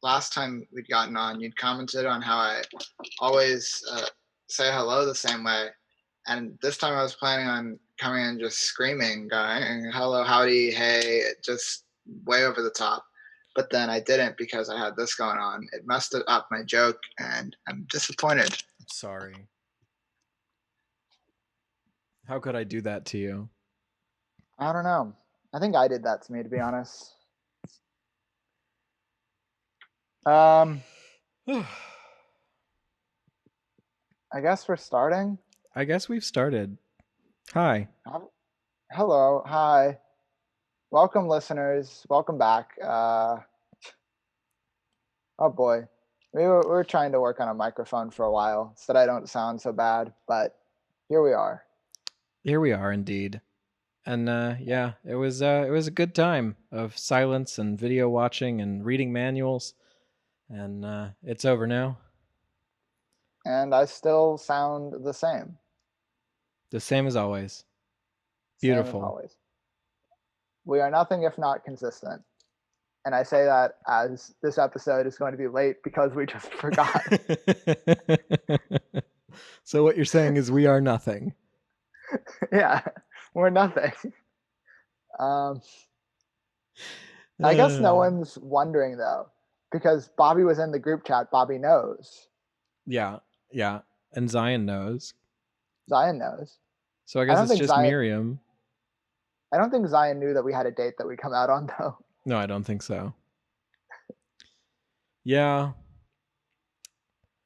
last time we'd gotten on, you'd commented on how I always say hello the same way, and this time I was planning on coming in just screaming, going hello, howdy, hey, just way over the top. But then I didn't because I had this going on. It messed up my joke, and I'm disappointed. Sorry. How could I do that to you? I don't know. I think I did that to me, to be honest. I guess we're starting. I guess we've started. Hi. Hello, hi, welcome, listeners. Welcome back. Oh boy, we were trying to work on a microphone for a while so that I don't sound so bad, but here we are. Here we are, indeed. And yeah, it was a good time of silence and video watching and reading manuals, and it's over now. And I still sound the same. The same as always. Same Beautiful. as always. We are nothing if not consistent. And I say that as this episode is going to be late because we just forgot. So what you're saying is we are nothing. Yeah, we're nothing. I guess no one's wondering though, because Bobby was in the group chat. Bobby knows. Yeah, and Zion knows. Zion knows. So I guess it's just Miriam. I don't think Zion knew that we had a date that we come out on though. No, I don't think so. Yeah.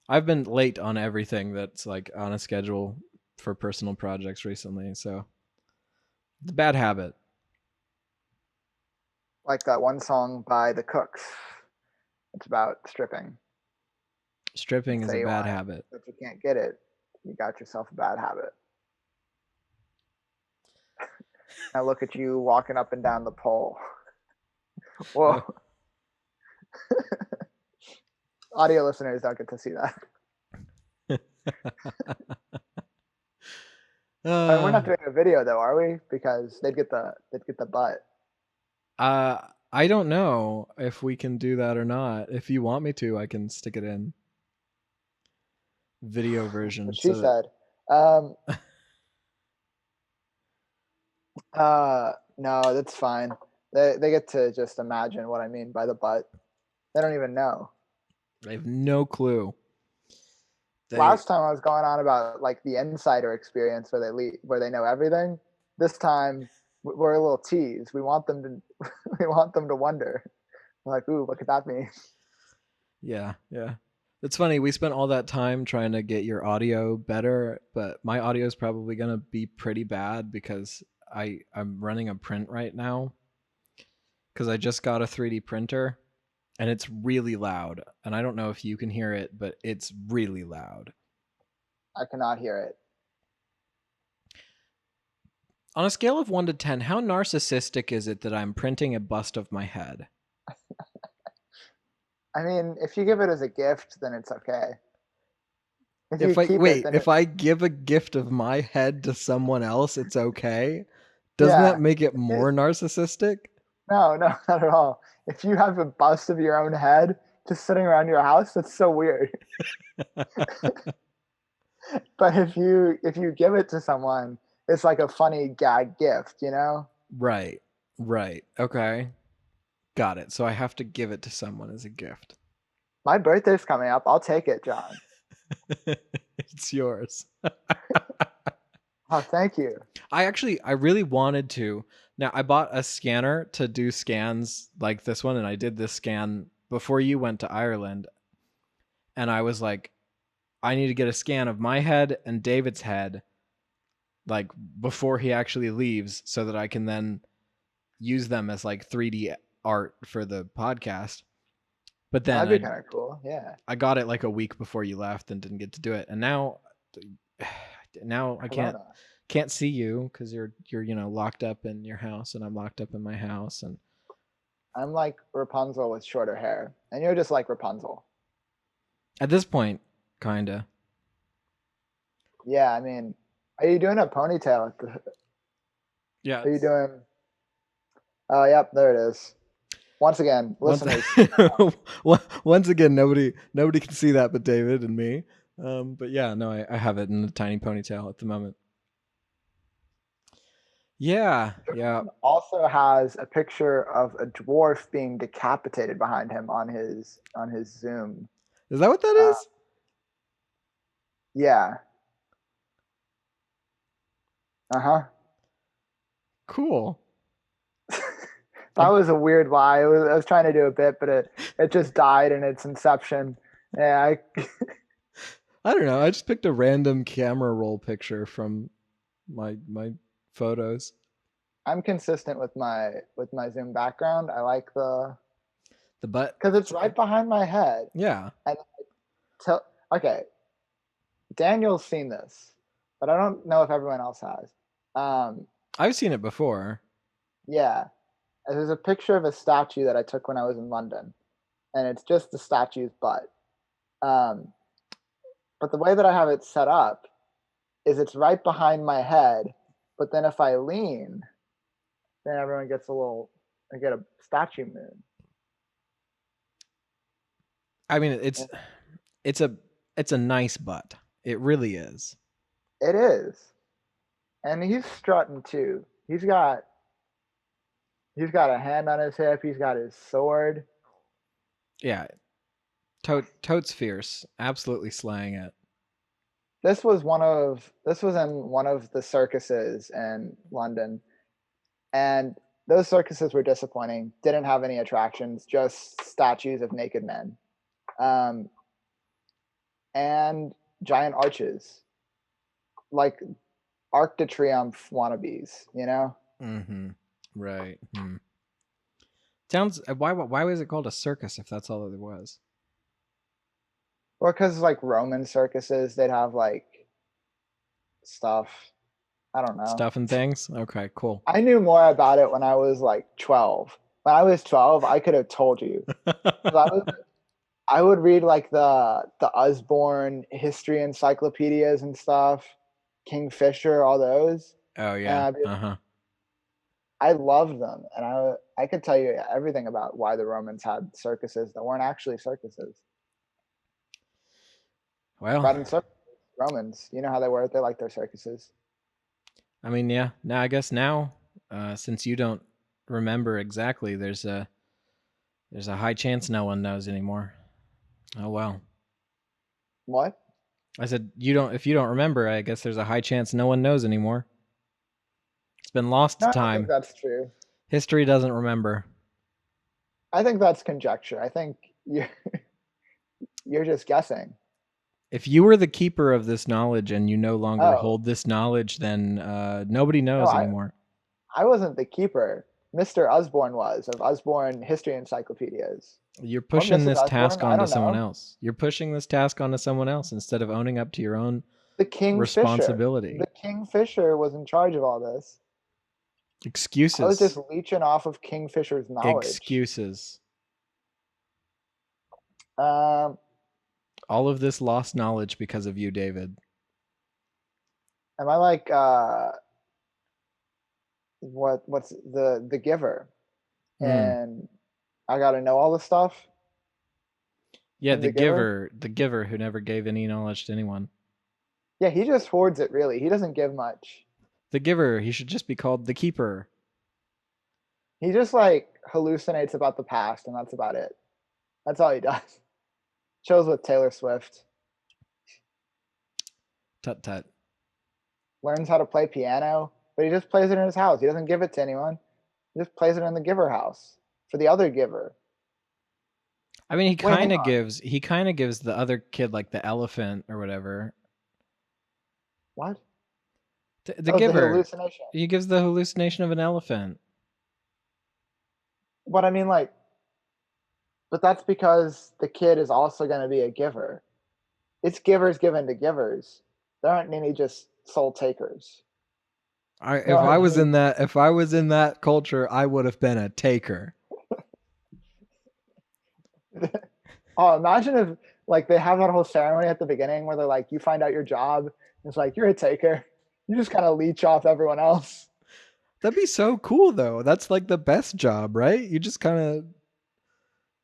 I've been late on everything that's like on a schedule for personal projects recently, so it's a bad habit. Like that one song by the Cooks. It's about stripping. Stripping is a bad habit. If you can't get it, you got yourself a bad habit. Now look at you walking up and down the pole. Whoa. Audio listeners don't get to see that. We're not doing a video though, are we? Because they'd get the butt. I don't know if we can do that or not. If you want me to, I can stick it in video version. What she said. No, that's fine. They get to just imagine what I mean by the butt. They don't even know. They have no clue. Last time I was going on about like the insider experience where they know everything. This time we're a little tease. We want them to wonder. We're like, ooh, what could that mean? Yeah. It's funny. We spent all that time trying to get your audio better, but my audio is probably gonna be pretty bad because I'm running a print right now because I just got a 3D printer. And it's really loud. And I don't know if you can hear it, but it's really loud. I cannot hear it. On a scale of 1 to 10, how narcissistic is it that I'm printing a bust of my head? I mean, if you give it as a gift, then it's okay. If I give a gift of my head to someone else, it's okay? Doesn't that make it more narcissistic? No, not at all. If you have a bust of your own head just sitting around your house, that's so weird. But if you give it to someone, it's like a funny gag gift, you know? Right. Okay. Got it. So I have to give it to someone as a gift. My birthday's coming up. I'll take it, John. It's yours. Oh, thank you. I really wanted to. Now, I bought a scanner to do scans like this one, and I did this scan before you went to Ireland. And I was like, I need to get a scan of my head and David's head, like before he actually leaves, so that I can then use them as like 3D art for the podcast. But then that'd be kind of cool. Yeah. I got it like a week before you left and didn't get to do it. And now I can't see you because you're locked up in your house and I'm locked up in my house. And I'm like Rapunzel with shorter hair, and you're just like Rapunzel. At this point, kinda. Yeah, I mean, are you doing a ponytail? Yeah. Are you doing? Oh, yep, there it is. Once again, listeners. Once again, nobody can see that but David and me. But yeah, no, I have it in a tiny ponytail at the moment. Yeah. Also has a picture of a dwarf being decapitated behind him on his Zoom. Is that what that is? Yeah. Cool. That was a weird lie. I was trying to do a bit, but it just died in its inception. Yeah, I don't know. I just picked a random camera roll picture from my photos. I'm consistent with my Zoom background. I like the butt because it's right behind my head. Yeah. And okay, Daniel's seen this, but I don't know if everyone else has. I've seen it before. Yeah. There's a picture of a statue that I took when I was in London, and it's just the statue's butt. But the way that I have it set up is it's right behind my head, but then if I lean, then everyone gets I get a statue moon. I mean, it's a nice butt. It really is. It is. And he's strutting too. He's got a hand on his hip. He's got his sword. Yeah. Totes fierce. Absolutely slaying it. This was in one of the circuses in London. And those circuses were disappointing. Didn't have any attractions, just statues of naked men. And giant arches. Like Arc de Triomphe wannabes, you know? Mm-hmm. Right. Sounds. Why was it called a circus if that's all that it was? Well, because like Roman circuses, they'd have like stuff. I don't know. Stuff and things? Okay, cool. I knew more about it when I was like 12. When I was 12, I could have told you. I would read like the Usborne history encyclopedias and stuff, Kingfisher, all those. Oh yeah. I loved them, and I could tell you everything about why the Romans had circuses that weren't actually circuses. Well, but in Romans, you know how they were? They like their circuses. I mean, yeah. Now I guess since you don't remember exactly, there's a high chance no one knows anymore. Oh well. What? I said if you don't remember, I guess there's a high chance no one knows anymore. It's been lost to time. I think that's true. History doesn't remember. I think that's conjecture. I think you're just guessing. If you were the keeper of this knowledge and you no longer hold this knowledge, then nobody knows anymore. I wasn't the keeper. Mr. Usborne was, of Usborne history encyclopedias. You're pushing this task onto someone else. You're pushing this task onto someone else instead of owning up to your own responsibility. The Kingfisher was in charge of all this. Excuses. I was just leeching off of Kingfisher's knowledge. Excuses. All of this lost knowledge because of you, David. Am I like what's the giver? And I gotta know all the stuff? Yeah, the giver who never gave any knowledge to anyone. Yeah, he just hoards it really. He doesn't give much. The giver, he should just be called the keeper. He just like hallucinates about the past and that's about it. That's all he does. Shows with Taylor Swift. Tut tut. Learns how to play piano, but he just plays it in his house. He doesn't give it to anyone. He just plays it in the giver house for the other giver. I mean, he kind of gives the other kid like the elephant or whatever. What? The giver. The hallucination. He gives the hallucination of an elephant. But I mean, like, but that's because the kid is also going to be a giver. It's givers given to givers. There aren't any just soul takers. If I was in that culture, I would have been a taker. Oh, imagine if like they have that whole ceremony at the beginning where they're like, you find out your job. It's like, you're a taker. You just kind of leech off everyone else. That'd be so cool, though. That's like the best job, right? You just kind of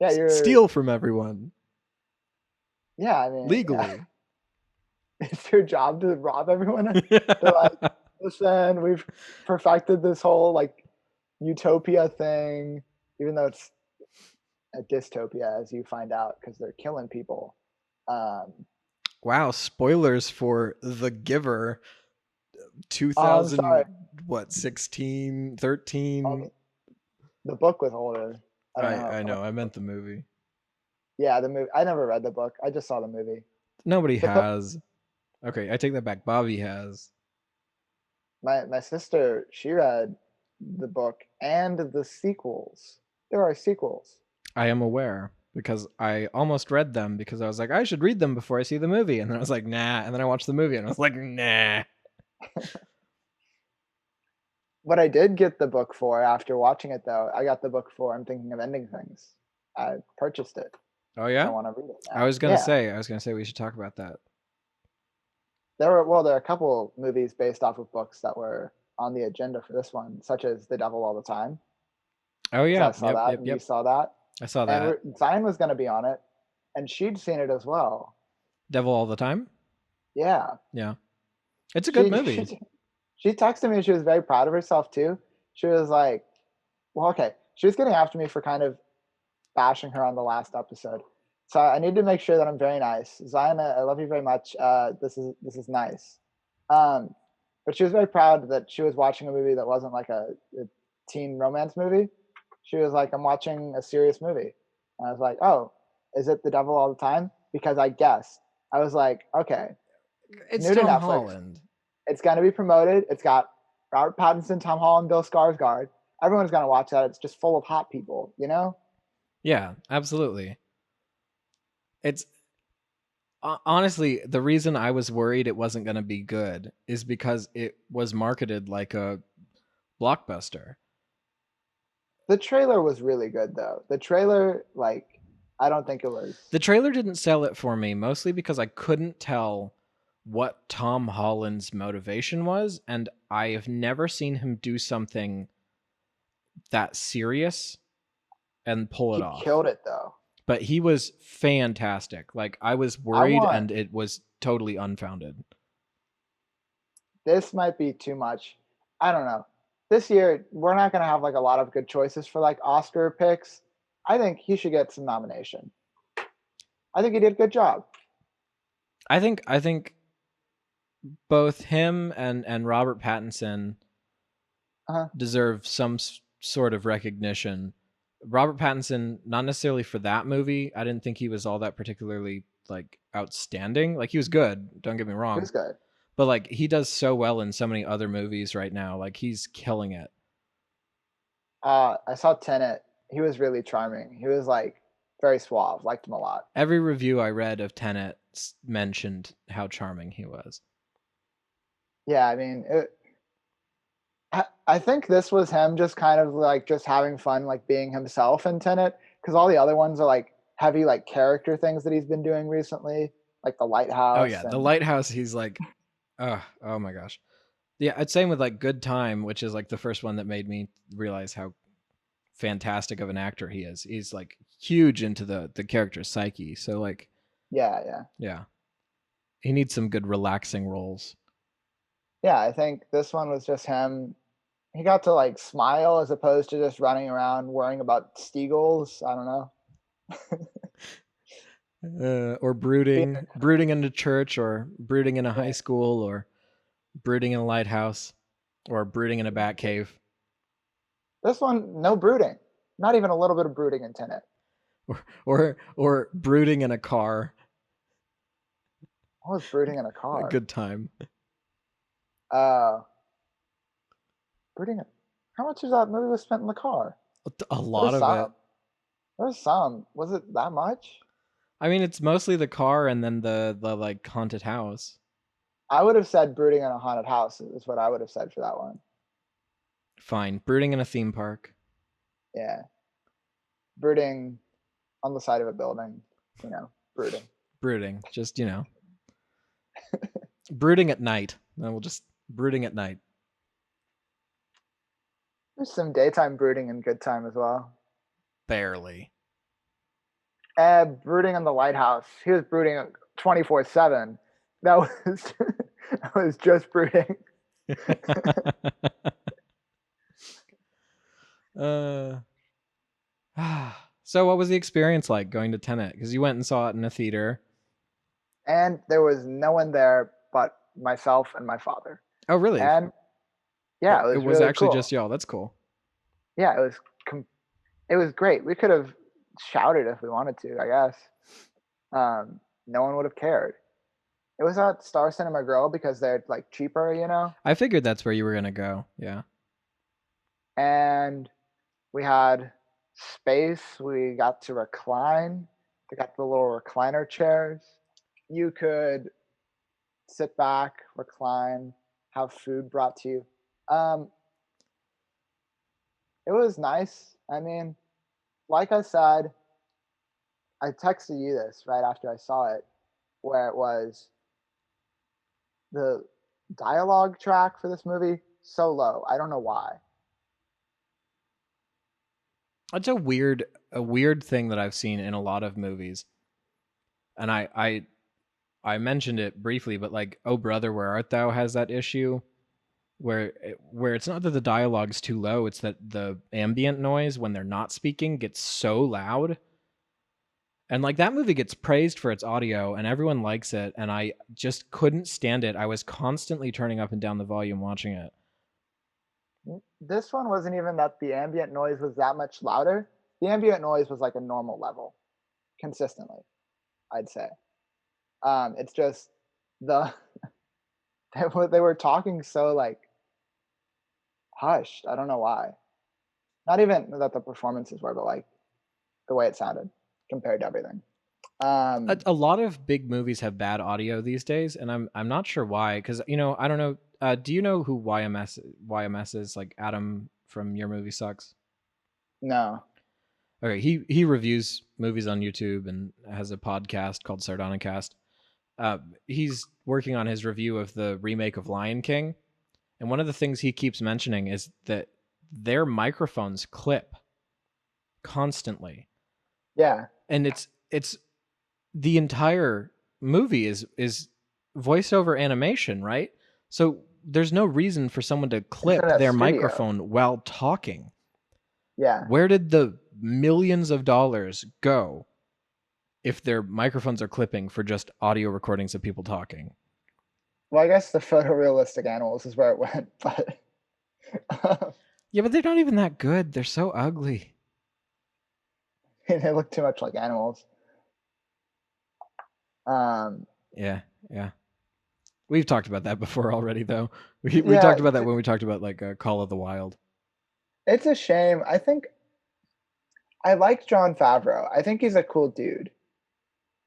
Yeah, you're steal from everyone. Yeah, I mean, legally. Yeah. It's your job to rob everyone. They're like, listen, we've perfected this whole like utopia thing, even though it's a dystopia, as you find out, because they're killing people. Wow, spoilers for The Giver. I'm 2000, sorry. what, 16, 13? The book was older. I don't know. I know. I meant the movie. Yeah, the movie. I never read the book. I just saw the movie. Nobody has. Okay, I take that back. Bobby has. My sister, she read the book and the sequels. There are sequels. I am aware because I almost read them because I was like, I should read them before I see the movie. And then I was like, nah. And then I watched the movie and I was like, nah. What I did get the book for after watching it, though, I got the book for I'm Thinking of Ending Things. I purchased it. Oh, yeah? I want to read it now. I was going to say we should talk about that. There are a couple movies based off of books that were on the agenda for this one, such as The Devil All the Time. Oh, yeah. I saw that. Yep. You saw that. I saw that. And Zion was going to be on it, and she'd seen it as well. Devil All the Time? Yeah. Yeah. It's a good movie. She texted me and she was very proud of herself too. She was like, well, okay. She was getting after me for kind of bashing her on the last episode. So I need to make sure that I'm very nice. Zion, I love you very much. This is nice. But she was very proud that she was watching a movie that wasn't like a teen romance movie. She was like, I'm watching a serious movie. And I was like, oh, is it The Devil All the Time? Because I guessed. I was like, okay. It's Tom Holland. It's going to be promoted. It's got Robert Pattinson, Tom Holland, Bill Skarsgård. Everyone's going to watch that. It's just full of hot people, you know? Yeah, absolutely. It's honestly, the reason I was worried it wasn't going to be good is because it was marketed like a blockbuster. The trailer was really good, though. The trailer, like, I don't think it was. The trailer didn't sell it for me, mostly because I couldn't tell what Tom Holland's motivation was, and I have never seen him do something that serious and pull it off. He killed it, though. But he was fantastic. Like, I was worried, and it was totally unfounded. This might be too much. I don't know. This year, we're not going to have, like, a lot of good choices for, like, Oscar picks. I think he should get some nomination. I think he did a good job. I think both him and Robert Pattinson deserve some sort of recognition. Robert Pattinson, not necessarily for that movie. I didn't think he was all that particularly like outstanding. Like, he was good, don't get me wrong. He was good. But like, he does so well in so many other movies right now. Like, he's killing it. I saw Tenet. He was really charming. He was like very suave. Liked him a lot. Every review I read of Tenet mentioned how charming he was. Yeah, I mean, I think this was him just kind of like just having fun, like being himself in Tenet, because all the other ones are like heavy like character things that he's been doing recently, like The Lighthouse. Oh yeah, The Lighthouse. He's like, oh my gosh. Yeah, it's same with like Good Time, which is like the first one that made me realize how fantastic of an actor he is. He's like huge into the character's psyche. So like, yeah. He needs some good relaxing roles. Yeah, I think this one was just him. He got to like smile as opposed to just running around worrying about Steagles. I don't know. Or brooding in a church, or brooding in a high school, or brooding in a lighthouse, or brooding in a bat cave. This one, no brooding. Not even a little bit of brooding in Tenet. Or brooding in a car. I was brooding in a car. A Good Time. Brooding. How much of that movie was spent in the car? A lot of it. There's some. Was it that much? I mean, it's mostly the car and then the like haunted house. I would have said brooding in a haunted house is what I would have said for that one. Fine. Brooding in a theme park. Yeah. Brooding on the side of a building. Brooding. Brooding. Just, brooding at night. And we'll just brooding at night. There's some daytime brooding in Good Time as well. Barely. Brooding on the lighthouse. He was brooding 24/7. That was that was just brooding. So what was the experience like going to Tenet? Because you went and saw it in a theater. And there was no one there but myself and my father. Oh, really? And yeah, it was was really actually cool. just y'all. That's cool. Yeah, it was great. We could have shouted if we wanted to, I guess. No one would have cared. It was at Star Cinema Grill because they're like cheaper, you know. I figured that's where you were gonna go. Yeah. And we had space. We got to recline. They got the little recliner chairs. You could sit back, recline, have food brought to you. It was nice. I mean, like I said, I texted you this right after I saw it, where it was the dialogue track for this movie so low. I don't know why. It's a weird thing that I've seen in a lot of movies. And I mentioned it briefly, but like Oh Brother, Where Art Thou has that issue where it's not that the dialogue's too low, it's that the ambient noise when they're not speaking gets so loud. And like that movie gets praised for its audio and everyone likes it, and I just couldn't stand it. I was constantly turning up and down the volume watching it. This one wasn't even that the ambient noise was that much louder. The ambient noise was like a normal level consistently, I'd say. It's just the they were talking so like hushed. I don't know why. Not even that the performances were, but like the way it sounded compared to everything. A lot of big movies have bad audio these days, and I'm not sure why. Because I don't know. Do you know who YMS is? Like Adam from Your Movie Sucks. No. Okay, he reviews movies on YouTube and has a podcast called Sardonicast. He's working on his review of the remake of Lion King, and one of the things he keeps mentioning is that their microphones clip constantly. Yeah, and it's the entire movie is voiceover animation, right? So there's no reason for someone to clip their microphone while talking. Yeah. Where did the millions of dollars go if their microphones are clipping for just audio recordings of people talking? Well, I guess the photorealistic animals is where it went, but yeah, but they're not even that good. They're so ugly. They look too much like animals. Yeah. We've talked about that before already, though. We talked about that when we talked about like Call of the Wild. It's a shame. I think I like Jon Favreau. I think he's a cool dude.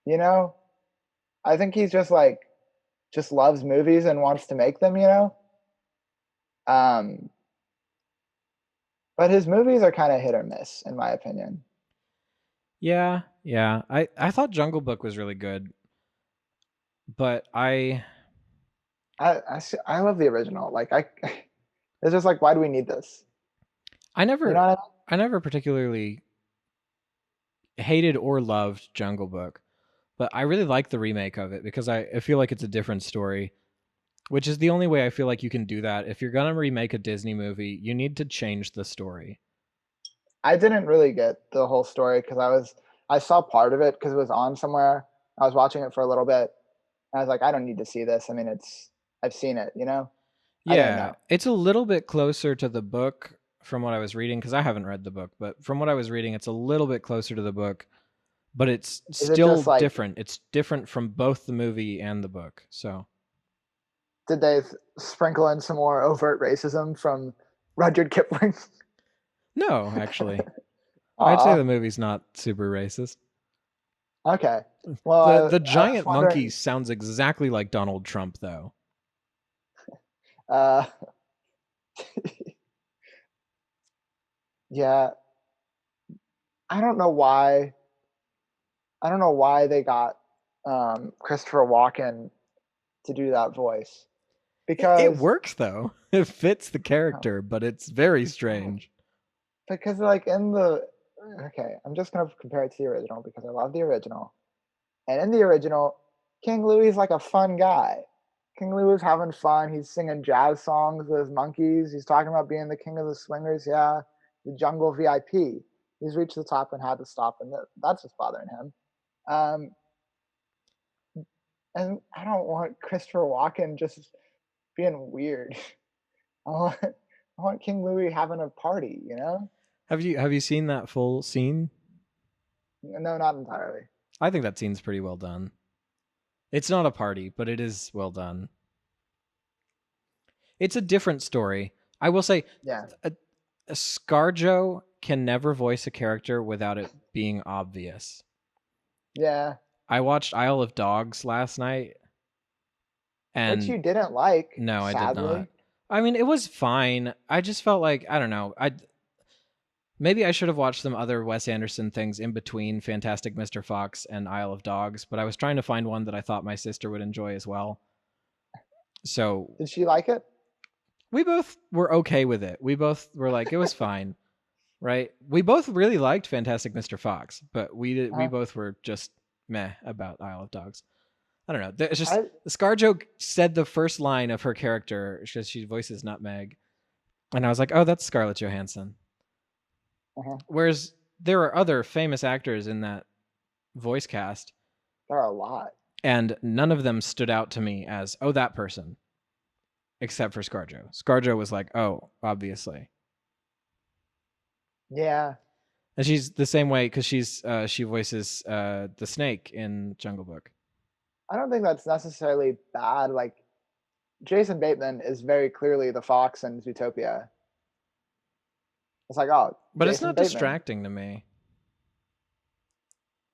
You know, I think he's just loves movies and wants to make them. You know, but his movies are kind of hit or miss, in my opinion. Yeah. I thought Jungle Book was really good, but I love the original. Like it's just like, why do we need this? I never particularly hated or loved Jungle Book, but I really like the remake of it because I feel like it's a different story, which is the only way I feel like you can do that. If you're gonna remake a Disney movie, you need to change the story. I didn't really get the whole story because I saw part of it because it was on somewhere. I was watching it for a little bit, and I was like, I don't need to see this. I mean, I've seen it, you know? Yeah, it's a little bit closer to the book from what I was reading, because I haven't read the book, but from what I was reading, it's a little bit closer to the book, but it's still different. It's different from both the movie and the book. So, did they sprinkle in some more overt racism from Rudyard Kipling? No, actually. I'd say the movie's not super racist. Okay. Well, the giant monkey sounds exactly like Donald Trump, though. Yeah. I don't know why they got Christopher Walken to do that voice. Because it works, though. It fits the character, but it's very strange. Because like in the okay, I'm just gonna compare it to the original because I love the original. And in the original, King Louie's like a fun guy. King Louie's having fun. He's singing jazz songs with his monkeys. He's talking about being the king of the swingers. Yeah, the jungle VIP. He's reached the top and had to stop, and that's what's bothering him. Um, and I don't want Christopher Walken just being weird. I want King Louie having a party, you know? Have you seen that full scene? No, not entirely. I think that scene's pretty well done. It's not a party, but it is well done. It's a different story. I will say, Yeah. a ScarJo can never voice a character without it being obvious. Yeah. I watched Isle of Dogs last night. And which you didn't like. No, sadly. I did not. I mean, it was fine. I just felt like, I don't know. Maybe I should have watched some other Wes Anderson things in between Fantastic Mr. Fox and Isle of Dogs, but I was trying to find one that I thought my sister would enjoy as well. So did she like it? We both were okay with it. We both were like, it was fine, right? We both really liked Fantastic Mr. Fox, but we both were just meh about Isle of Dogs. I don't know. It's just the ScarJo said the first line of her character because she voices Nutmeg, and I was like, oh, that's Scarlett Johansson. Whereas there are other famous actors in that voice cast. There are a lot. And none of them stood out to me as, oh, that person. Except for ScarJo. ScarJo was like, oh, obviously. Yeah. And she's the same way because she voices the snake in Jungle Book. I don't think that's necessarily bad. Like, Jason Bateman is very clearly the fox in Zootopia. It's like, oh, but Jason it's not Bateman. Distracting to me.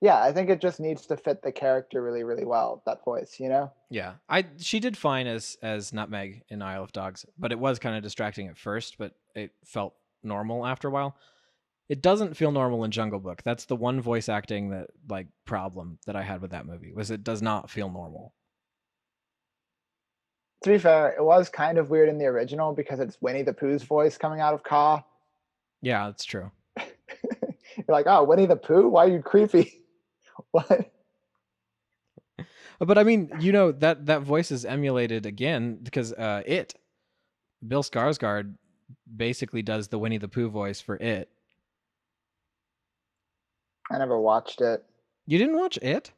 Yeah, I think it just needs to fit the character really, really well, that voice, you know? Yeah. She did fine as Nutmeg in Isle of Dogs, but it was kind of distracting at first, but it felt normal after a while. It doesn't feel normal in Jungle Book. That's the one voice acting problem that I had with that movie, was it does not feel normal. To be fair, it was kind of weird in the original because it's Winnie the Pooh's voice coming out of Ka. Yeah, that's true. You're like, oh, Winnie the Pooh? Why are you creepy? What? But I mean, that voice is emulated again because Bill Skarsgård basically does the Winnie the Pooh voice for It. I never watched it. You didn't watch It?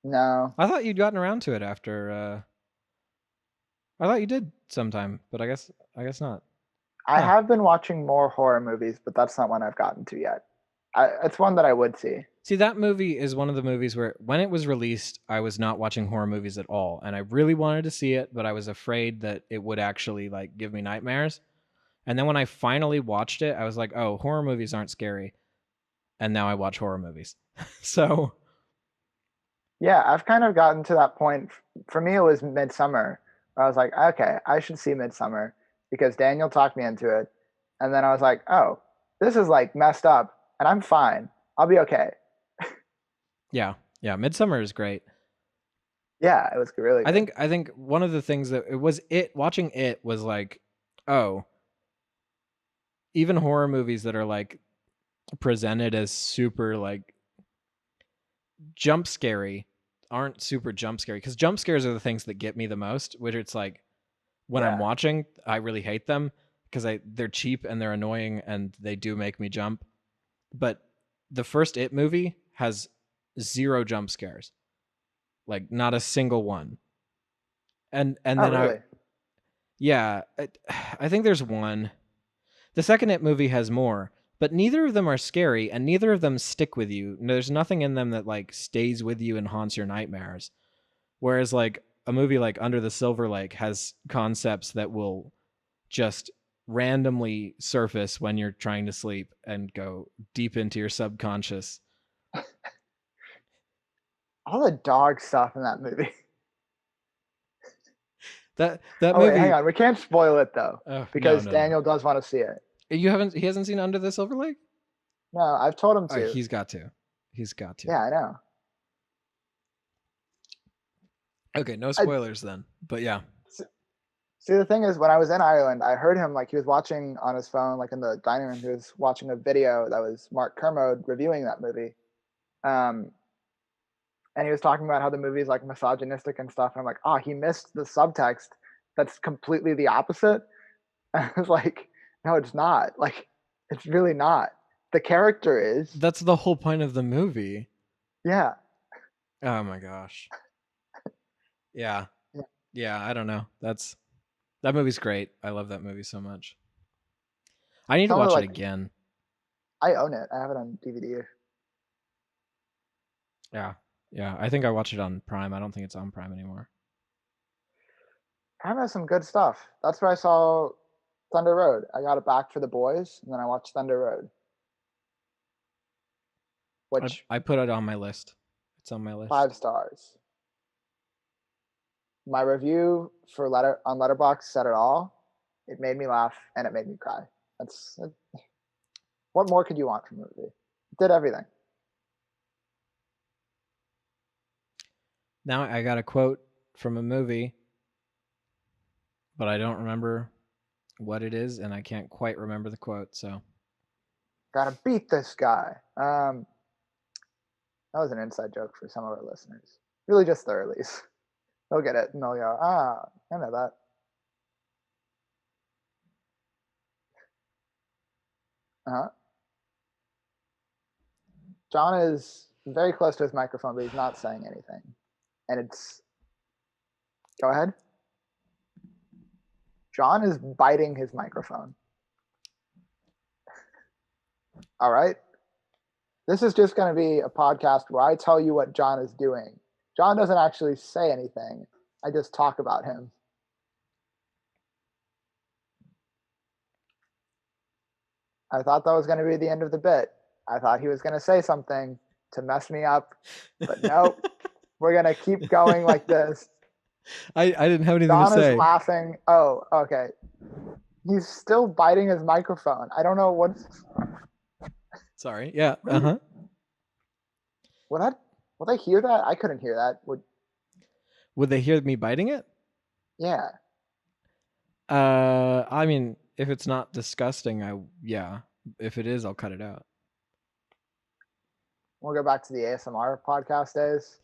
No. I thought you'd gotten around to it after. I thought you did sometime, but I guess not. I have been watching more horror movies, but that's not one I've gotten to yet. It's one that I would see. See, that movie is one of the movies where when it was released, I was not watching horror movies at all. And I really wanted to see it, but I was afraid that it would actually give me nightmares. And then when I finally watched it, I was like, oh, horror movies aren't scary. And now I watch horror movies. So. Yeah, I've kind of gotten to that point. For me, it was Midsummer. I was like, okay, I should see Midsummer because Daniel talked me into it. And then I was like, oh, this is messed up and I'm fine. I'll be okay. Yeah. Midsummer is great. Yeah, it was really good. I think one of the things that watching it was like, oh, even horror movies that are presented as super jump scary aren't super jump scary, because jump scares are the things that get me the most, which it's when I'm watching, I really hate them because they're cheap and they're annoying and they do make me jump. But the first It movie has 0 jump scares, not a single one. And then really? I think there's one. The second It movie has more, but neither of them are scary and neither of them stick with you. There's nothing in them that stays with you and haunts your nightmares. Whereas a movie like Under the Silver Lake has concepts that will just randomly surface when you're trying to sleep and go deep into your subconscious. All the dog stuff in that movie. That movie. Wait, hang on, we can't spoil it though, because no. Daniel does want to see it. He hasn't seen Under the Silver Lake? No, I've told him to. He's got to. Yeah, I know. Okay, no spoilers then. But yeah. See, the thing is, when I was in Ireland, I heard him like he was watching on his phone, like in the dining room. He was watching a video that was Mark Kermode reviewing that movie, and he was talking about how the movie is like misogynistic and stuff. And I'm like, oh, he missed the subtext. That's completely the opposite. And I was like, no, it's not. Like, it's really not. The character is. That's the whole point of the movie. Yeah. Oh my gosh. Yeah. Yeah, I don't know. That movie's great. I love that movie so much. I need to watch it again. I own it. I have it on DVD. Yeah. Yeah. I think I watched it on Prime. I don't think it's on Prime anymore. Prime has some good stuff. That's where I saw Thunder Road. I got it back for the boys, and then I watched Thunder Road. Which I put it on my list. It's on my list. 5 stars. My review for on Letterboxd said it all. It made me laugh and it made me cry. What more could you want from a movie? It did everything. Now I got a quote from a movie, but I don't remember what it is, and I can't quite remember the quote. So, gotta beat this guy. That was an inside joke for some of our listeners. Really, just the earlies. They'll get it and they'll go, I know that. John is very close to his microphone, but he's not saying anything. And it's. Go ahead. John is biting his microphone. All right. This is just going to be a podcast where I tell you what John is doing. John doesn't actually say anything. I just talk about him. I thought that was going to be the end of the bit. I thought he was going to say something to mess me up, but nope. We're going to keep going like this. I didn't have anything John to say. Is laughing. Oh, okay. He's still biting his microphone. I don't know what's... Sorry. Yeah. Uh-huh. Would I hear that? I couldn't hear that. Would they hear me biting it? Yeah. I mean, if it's not disgusting, yeah. If it is, I'll cut it out. We'll go back to the ASMR podcast days.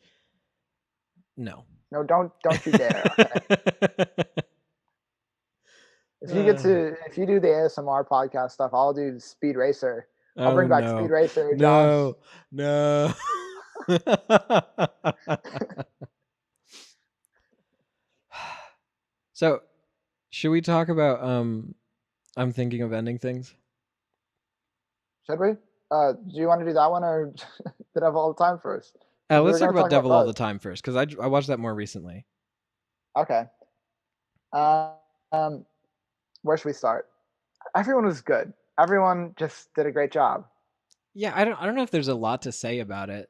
No. No, don't you dare. Okay? If you do the ASMR podcast stuff, I'll do Speed Racer. I'll bring back Speed Racer. No. So, should we talk about I'm thinking of ending things? Should we? Do you want to do that one, or did I have all the time first? Let's talk about Devil All the Time first, because I watched that more recently. Okay. Where should we start? Everyone was good. Everyone just did a great job. Yeah, I don't know if there's a lot to say about it.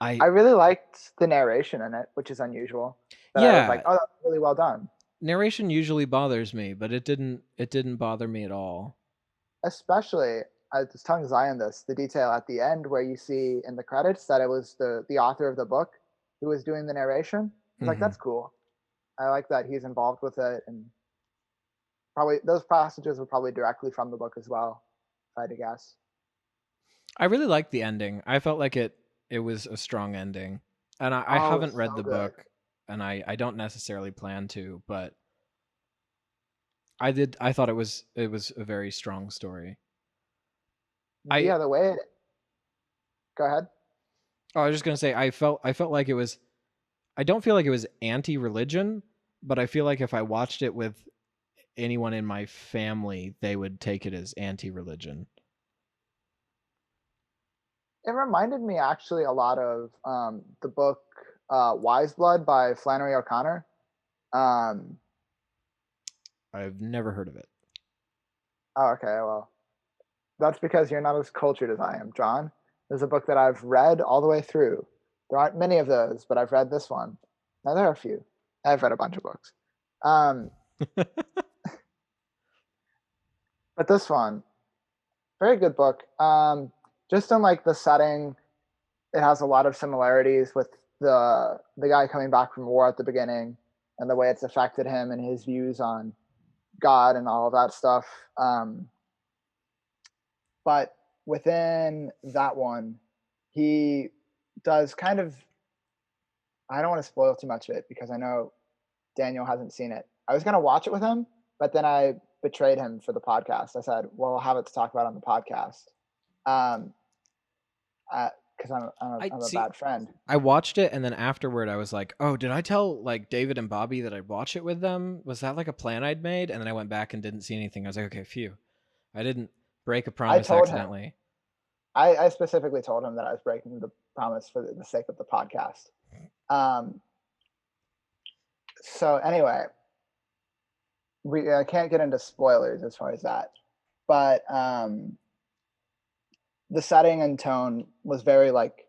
I really liked the narration in it, which is unusual. Yeah. I was like, oh, that's really well done. Narration usually bothers me, but it didn't bother me at all. Especially, I was telling Zion this, the detail at the end where you see in the credits that it was the author of the book who was doing the narration. It's like, that's cool. I like that he's involved with it, and probably those passages were probably directly from the book as well, if I had to guess. I really liked the ending. I felt like it was a strong ending. And I haven't read the book, and I don't necessarily plan to, but I thought it was a very strong story. Yeah, the way it... Go ahead. Oh, I was just gonna say I felt like it was... I don't feel like it was anti-religion, but I feel like if I watched it with anyone in my family, they would take it as anti-religion. It reminded me actually a lot of the book Wise Blood by Flannery O'Connor. I've never heard of it. Oh, okay. Well, that's because you're not as cultured as I am, John. There's a book that I've read all the way through. There aren't many of those, but I've read this one. Now, there are a few. I've read a bunch of books. But this one, very good book. Just in like the setting, it has a lot of similarities with the guy coming back from war at the beginning, and the way it's affected him and his views on God and all of that stuff. But within that one, he does kind of, I don't want to spoil too much of it because I know Daniel hasn't seen it. I was going to watch it with him, but then I betrayed him for the podcast. I said, well, I'll have it to talk about on the podcast. Because I'm a bad friend. I watched it, and then afterward I was like, oh, did I tell like David and Bobby that I'd watch it with them? Was that like a plan I'd made? And then I went back and didn't see anything. I was like, okay, phew. I didn't break a promise accidentally. I specifically told him that I was breaking the promise for the sake of the podcast. So anyway, I can't get into spoilers as far as that, but the setting and tone was very like,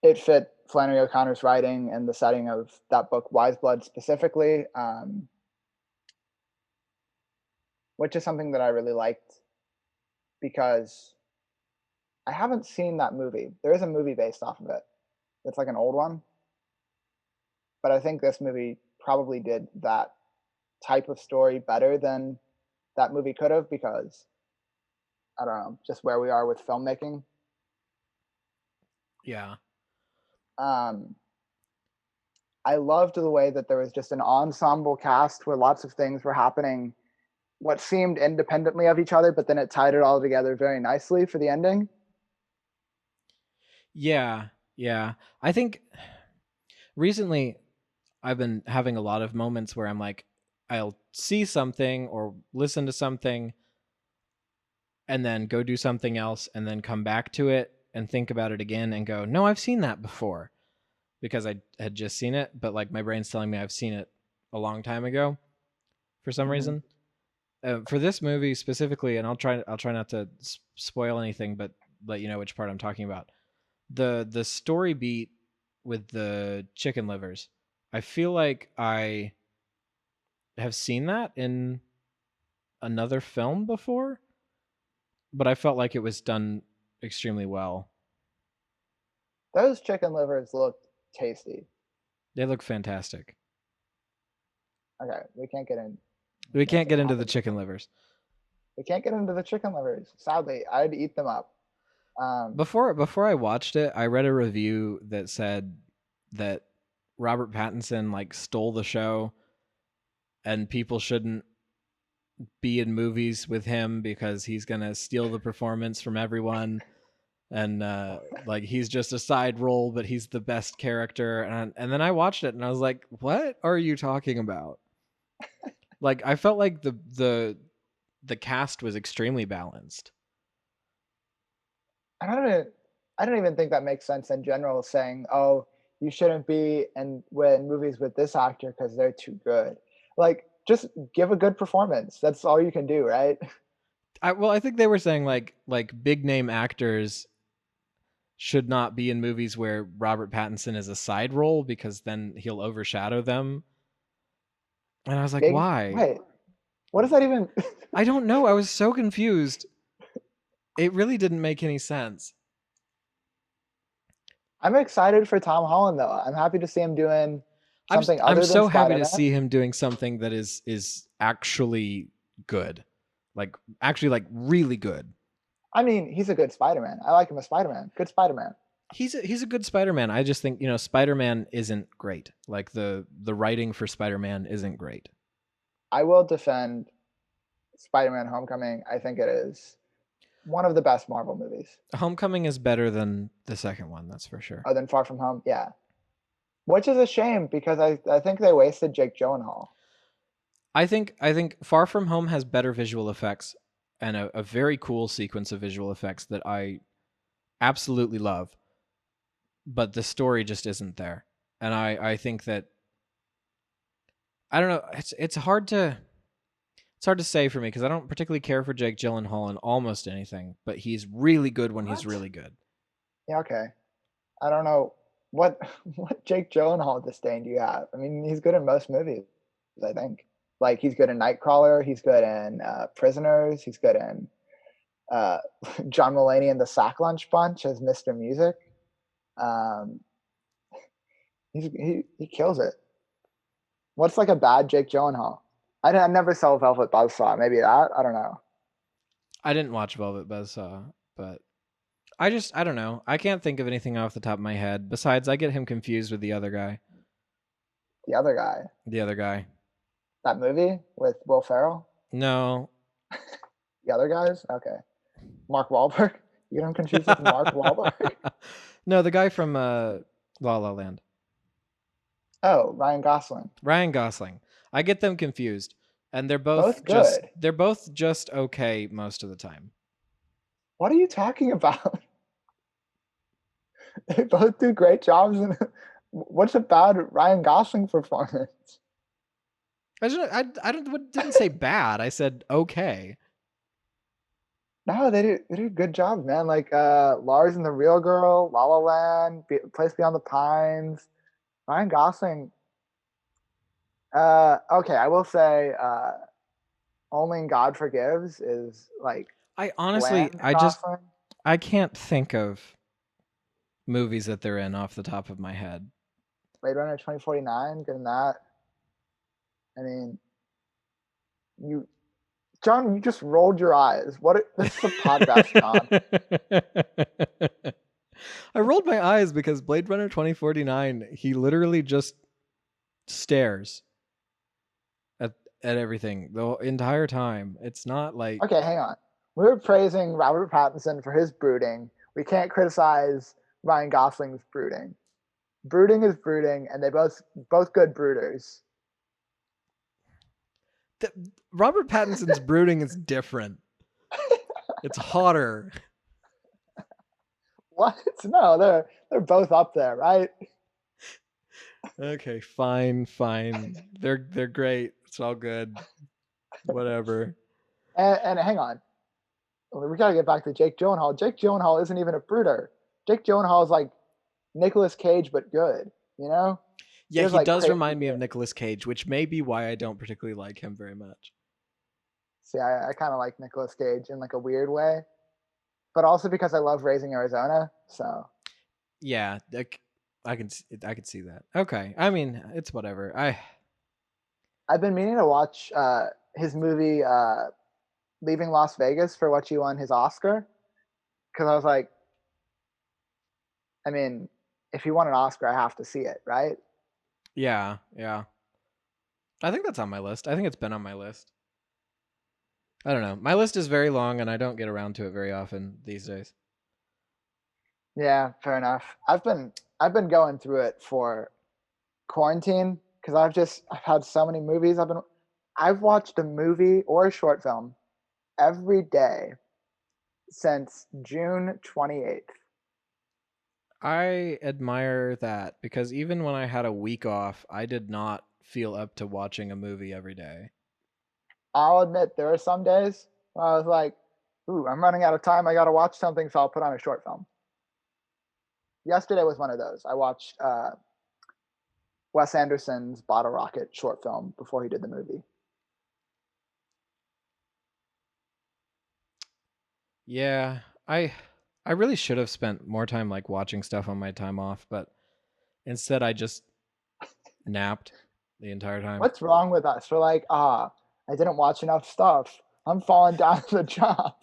it fit Flannery O'Connor's writing and the setting of that book, Wise Blood specifically, which is something that I really liked because I haven't seen that movie. There is a movie based off of it. It's like an old one. But I think this movie probably did that type of story better than that movie could have because, I don't know, just where we are with filmmaking. Yeah. I loved the way that there was just an ensemble cast where lots of things were happening, what seemed independently of each other, but then it tied it all together very nicely for the ending. Yeah. I think recently I've been having a lot of moments where I'm like, I'll see something or listen to something and then go do something else and then come back to it and think about it again and go, no, I've seen that before, because I had just seen it, but like my brain's telling me I've seen it a long time ago for some reason. For this movie specifically, and I'll try not to spoil anything, but let you know which part I'm talking about. The story beat with the chicken livers, I feel like I have seen that in another film before, but I felt like it was done extremely well. Those chicken livers looked tasty. They look fantastic. Okay, we can't get in. We can't get into the chicken livers. We can't get into the chicken livers. Sadly, I'd eat them up. Before I watched it, I read a review that said that Robert Pattinson like stole the show, and people shouldn't be in movies with him because he's gonna steal the performance from everyone, and like he's just a side role, but he's the best character. And then I watched it and I was like, what are you talking about? Like I felt like the cast was extremely balanced. I don't even think that makes sense in general, saying, oh, you shouldn't be in movies with this actor because they're too good. Like, just give a good performance. That's all you can do, right? I think they were saying like big name actors should not be in movies where Robert Pattinson is a side role because then he'll overshadow them. And I was like, why? Wait, what does that even? I don't know. I was so confused. It really didn't make any sense. I'm excited for Tom Holland, though. I'm happy to see him doing something other than so happy Spider-Man. to see him doing something that is actually good. Like, actually, like, really good. I mean, he's a good Spider-Man. I like him as Spider-Man. Good Spider-Man. He's a good Spider-Man. I just think, Spider-Man isn't great. Like, the writing for Spider-Man isn't great. I will defend Spider-Man Homecoming. I think it is one of the best Marvel movies. Homecoming is better than the second one, that's for sure. Oh, than Far From Home? Yeah. Which is a shame because I think they wasted Jake Gyllenhaal. I think Far From Home has better visual effects and a very cool sequence of visual effects that I absolutely love. But the story just isn't there. And I think that, I don't know, it's hard to say for me because I don't particularly care for Jake Gyllenhaal in almost anything, but he's really good when he's really good. Yeah, okay. I don't know what Jake Gyllenhaal disdain do you have? I mean, he's good in most movies, I think. Like, he's good in Nightcrawler, he's good in Prisoners, he's good in John Mulaney and the Sack Lunch Bunch as Mr. Music. He kills it. What's like a bad Jake Gyllenhaal? I never saw Velvet Buzzsaw. Maybe that. I don't know. I didn't watch Velvet Buzzsaw, but I don't know. I can't think of anything off the top of my head. Besides, I get him confused with the other guy. The other guy. The other guy. That movie with Will Ferrell. No. The other guys. Okay. Mark Wahlberg. You get him confused with Mark Wahlberg. No, the guy from La La Land. Oh, Ryan Gosling. Ryan Gosling. I get them confused, and they're Both just good. they're both just okay most of the time. What are you talking about? They both do great jobs. And what's a bad Ryan Gosling performance? I didn't say bad. I said okay. No, they do a good job, man. Like Lars and the Real Girl, La La Land, Place Beyond the Pines. Ryan Gosling. Okay, I will say Only God Forgives is like I honestly, Gosling. I can't think of movies that they're in off the top of my head. Blade Runner 2049, good in that. I mean, John, you just rolled your eyes. This is a podcast, John. I rolled my eyes because Blade Runner 2049, he literally just stares at everything the entire time. It's not like... Okay, hang on. We were praising Robert Pattinson for his brooding. We can't criticize Ryan Gosling's brooding. Brooding is brooding, and they both good brooders. Robert Pattinson's brooding is different. It's hotter. What? No, they're both up there, right? Okay, fine. They're great. It's all good. Whatever. And hang on. We gotta get back to Jake Gyllenhaal. Jake Gyllenhaal isn't even a brooder. Jake Gyllenhaal is like Nicolas Cage, but good, you know? Yeah, he does remind me of Nicolas Cage, which may be why I don't particularly like him very much. See, I kind of like Nicolas Cage in like a weird way, but also because I love Raising Arizona. So yeah, I can see that. Okay, I mean it's whatever. I've been meaning to watch his movie Leaving Las Vegas for what he won his Oscar, because I was like, I mean, if he won an Oscar, I have to see it, right? Yeah. I think that's on my list. I think it's been on my list. I don't know. My list is very long, and I don't get around to it very often these days. Yeah, fair enough. I've been going through it for quarantine because I've had so many movies. I've watched a movie or a short film every day since June 28th. I admire that because even when I had a week off, I did not feel up to watching a movie every day. I'll admit there are some days where I was like, ooh, I'm running out of time. I got to watch something, so I'll put on a short film. Yesterday was one of those. I watched Wes Anderson's Bottle Rocket short film before he did the movie. Yeah, I really should have spent more time like watching stuff on my time off, but instead I just napped the entire time. What's wrong with us? We're like, I didn't watch enough stuff. I'm falling down the job.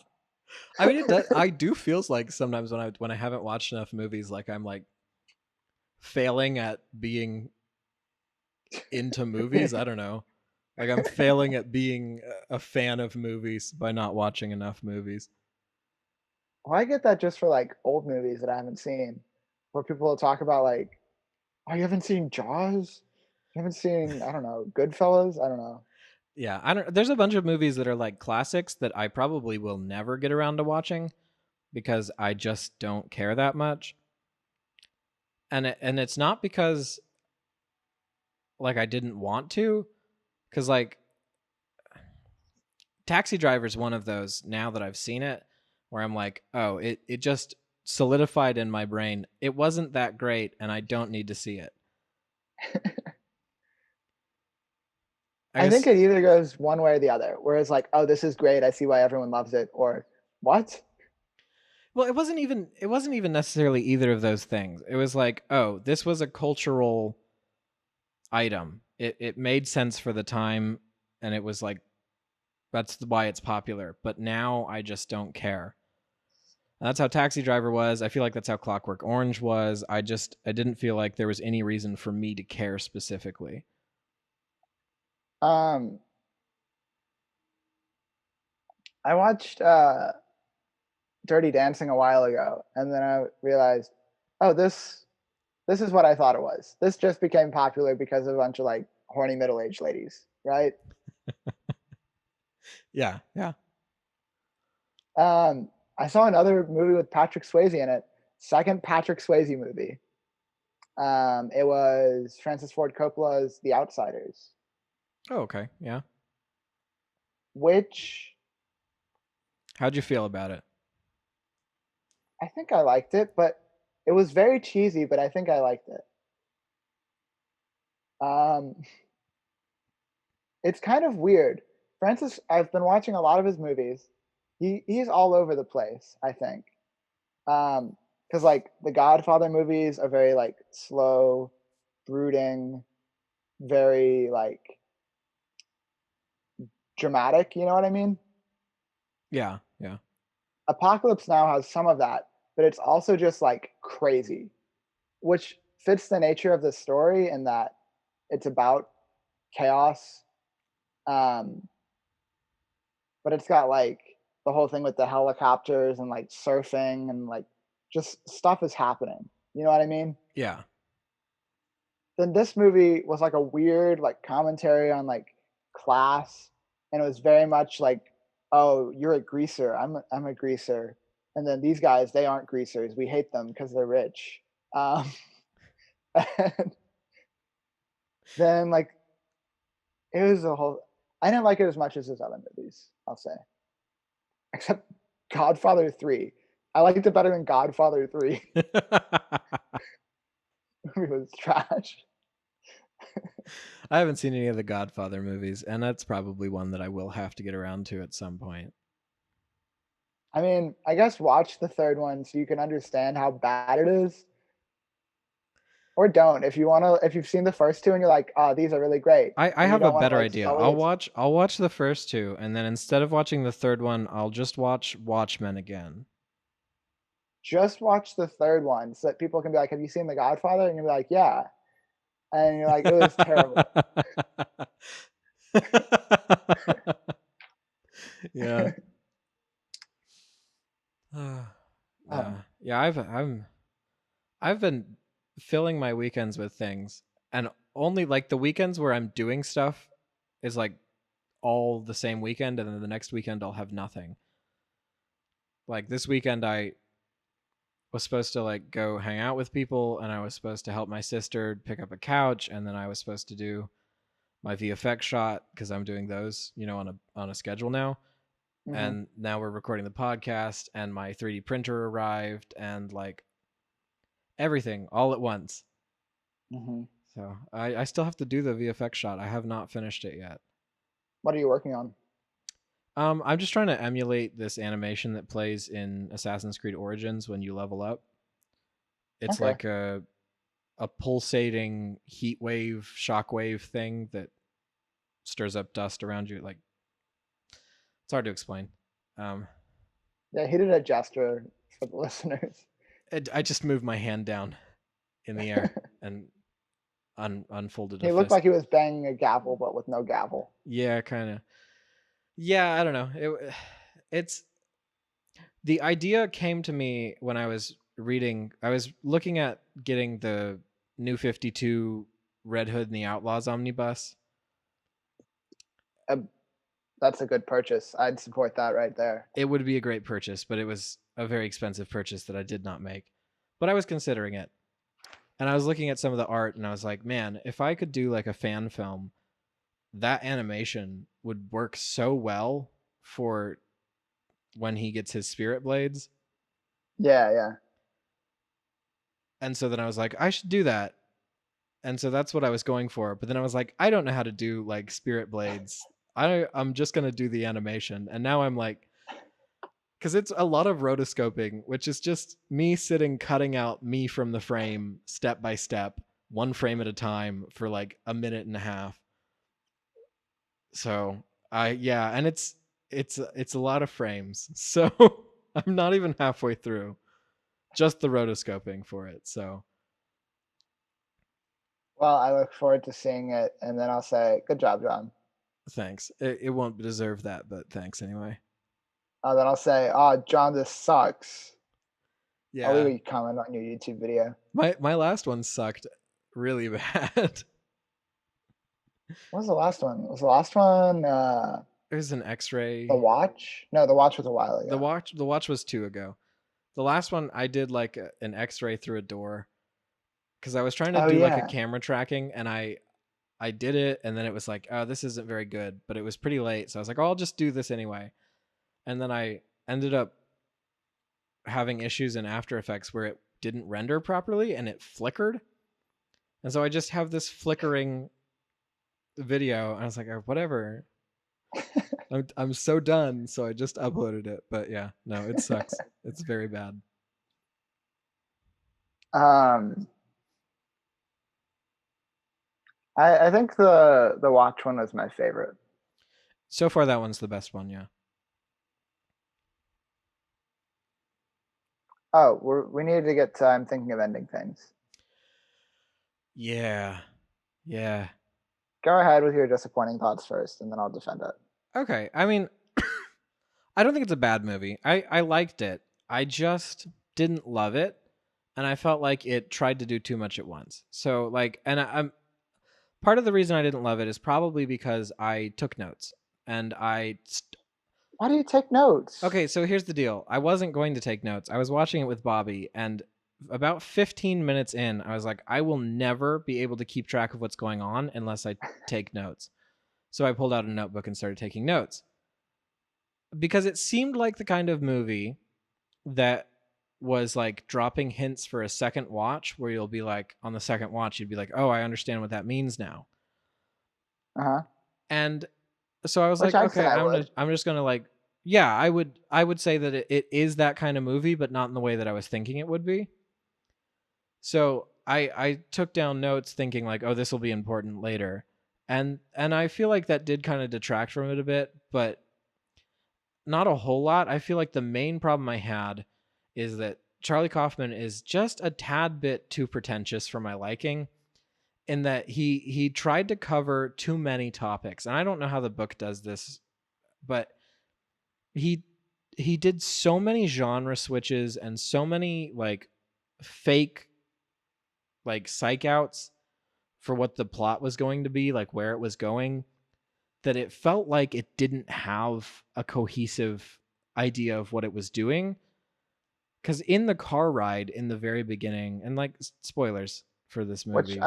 I mean, I do feels like sometimes when I haven't watched enough movies, like I'm like failing at being into movies. I don't know. Like I'm failing at being a fan of movies by not watching enough movies. Well, I get that just for like old movies that I haven't seen, where people will talk about like, oh, you haven't seen Jaws? You haven't seen, I don't know, Goodfellas? I don't know. Yeah, there's a bunch of movies that are like classics that I probably will never get around to watching because I just don't care that much. And it's not because like I didn't want to, because like Taxi Driver is one of those now that I've seen it where I'm like, oh, it just solidified in my brain. It wasn't that great and I don't need to see it. I think it either goes one way or the other, where it's like, oh, this is great. I see why everyone loves it. Or what? Well, it wasn't even necessarily either of those things. It was like, oh, this was a cultural item it made sense for the time, and it was like, that's why it's popular. But now I just don't care. That's how Taxi Driver was. I feel like that's how Clockwork Orange was. I didn't feel like there was any reason for me to care specifically. I watched Dirty Dancing a while ago, and then I realized, oh, this is what I thought it was. This just became popular because of a bunch of like horny middle-aged ladies, right? Yeah. I saw another movie with Patrick Swayze in it. Second Patrick Swayze movie. It was Francis Ford Coppola's The Outsiders. Oh, okay. Yeah. Which, how'd you feel about it? I think I liked it, but it was very cheesy, but I think I liked it. It's kind of weird. Francis, I've been watching a lot of his movies. He's all over the place, I think. Because like the Godfather movies are very like slow, brooding, very like dramatic, you know what I mean? Yeah. Apocalypse Now has some of that, but it's also just like crazy, which fits the nature of the story in that it's about chaos. But it's got like the whole thing with the helicopters and like surfing and like just stuff is happening. You know what I mean? Yeah. Then this movie was like a weird like commentary on like class, and it was very much like, oh, you're a greaser, I'm a greaser, and then these guys, they aren't greasers, we hate them because they're rich. And then like it was a whole, I didn't like it as much as his other movies, I'll say, except Godfather 3. I liked it better than Godfather 3. It was trash. I haven't seen any of the Godfather movies, and that's probably one that I will have to get around to at some point. I mean, I guess watch the third one so you can understand how bad it is. Or don't. If you've seen the first two and you're like, oh, these are really great. I have a better idea. I'll watch the first two, and then instead of watching the third one, I'll just watch Watchmen again. Just watch the third one so that people can be like, have you seen The Godfather? And you'll be like, yeah. And you're like, it was terrible. Yeah. Yeah, I've been filling my weekends with things, and only like the weekends where I'm doing stuff is like all the same weekend, and then the next weekend I'll have nothing. Like this weekend I was supposed to like go hang out with people, and I was supposed to help my sister pick up a couch, and then I was supposed to do my VFX shot because I'm doing those, on a schedule now. Mm-hmm. And now we're recording the podcast, and my 3D printer arrived, and like everything all at once. Mm-hmm. So I still have to do the VFX shot. I have not finished it yet. What are you working on? I'm just trying to emulate this animation that plays in Assassin's Creed Origins when you level up. It's like a pulsating heat wave, shock wave thing that stirs up dust around you. Like, it's hard to explain. Yeah, he did a gesture for the listeners. I just moved my hand down in the air and unfolded. He looked like he was banging a gavel, but with no gavel. Yeah, kind of. Yeah, I don't know. It's the idea came to me when I was reading. I was looking at getting the New 52 Red Hood and the Outlaws omnibus. That's a good purchase. I'd support that right there. It would be a great purchase, but it was a very expensive purchase that I did not make. But I was considering it. And I was looking at some of the art, and I was like, man, if I could do like a fan film, that animation would work so well for when he gets his spirit blades. Yeah. And so then I was like, I should do that. And so that's what I was going for. But then I was like, I don't know how to do like spirit blades. I'm just going to do the animation. And now I'm like, because it's a lot of rotoscoping, which is just me sitting, cutting out me from the frame step by step one frame at a time for like a minute and a half. So and it's a lot of frames. So I'm not even halfway through, just the rotoscoping for it. So Well, I look forward to seeing it, and then I'll say, "Good job, John." thanks. It won't deserve that, but thanks anyway. Then I'll say, "Oh, John, this sucks." Yeah. I'll leave a comment on your YouTube video. My last one sucked really bad. What was the last one? Was the last one It was an X-ray. The Watch? No, The Watch was a while ago. The watch was 2 ago. The last one I did like an X-ray through a door because I was trying to do like a camera tracking, and I did it, and then it was like, oh, this isn't very good, but it was pretty late, so I was like, oh, I'll just do this anyway. And then I ended up having issues in After Effects where it didn't render properly and it flickered, and so I just have this flickering video, and I was like, oh, whatever. I'm so done, so I just uploaded it. But yeah, no, it sucks. It's very bad. I think the Watch one was my favorite. So far, that one's the best one, yeah. Oh, we needed to get to I'm Thinking of Ending Things. Yeah. Go ahead with your disappointing thoughts first, and then I'll defend it. Okay. I mean, I don't think it's a bad movie. I liked it. I just didn't love it, and I felt like it tried to do too much at once. So like, and I'm part of the reason I didn't love it is probably because I took notes, and why do you take notes? Okay, so here's the deal. I wasn't going to take notes. I was watching it with Bobby, and about 15 minutes in, I was like, I will never be able to keep track of what's going on unless I take notes. So I pulled out a notebook and started taking notes. Because it seemed like the kind of movie that was like dropping hints for a second watch, where you'll be like, on the second watch, you'd be like, oh, I understand what that means now. Uh-huh. And so I was like, okay, I'm just gonna like, yeah, I would say that it is that kind of movie, but not in the way that I was thinking it would be. So I took down notes thinking like, oh, this will be important later. And I feel like that did kind of detract from it a bit, but not a whole lot. I feel like the main problem I had is that Charlie Kaufman is just a tad bit too pretentious for my liking, in that he tried to cover too many topics. And I don't know how the book does this, but he did so many genre switches and so many like fake like psych outs for what the plot was going to be, like where it was going, that it felt like it didn't have a cohesive idea of what it was doing. Because in the car ride in the very beginning, and like spoilers for this movie.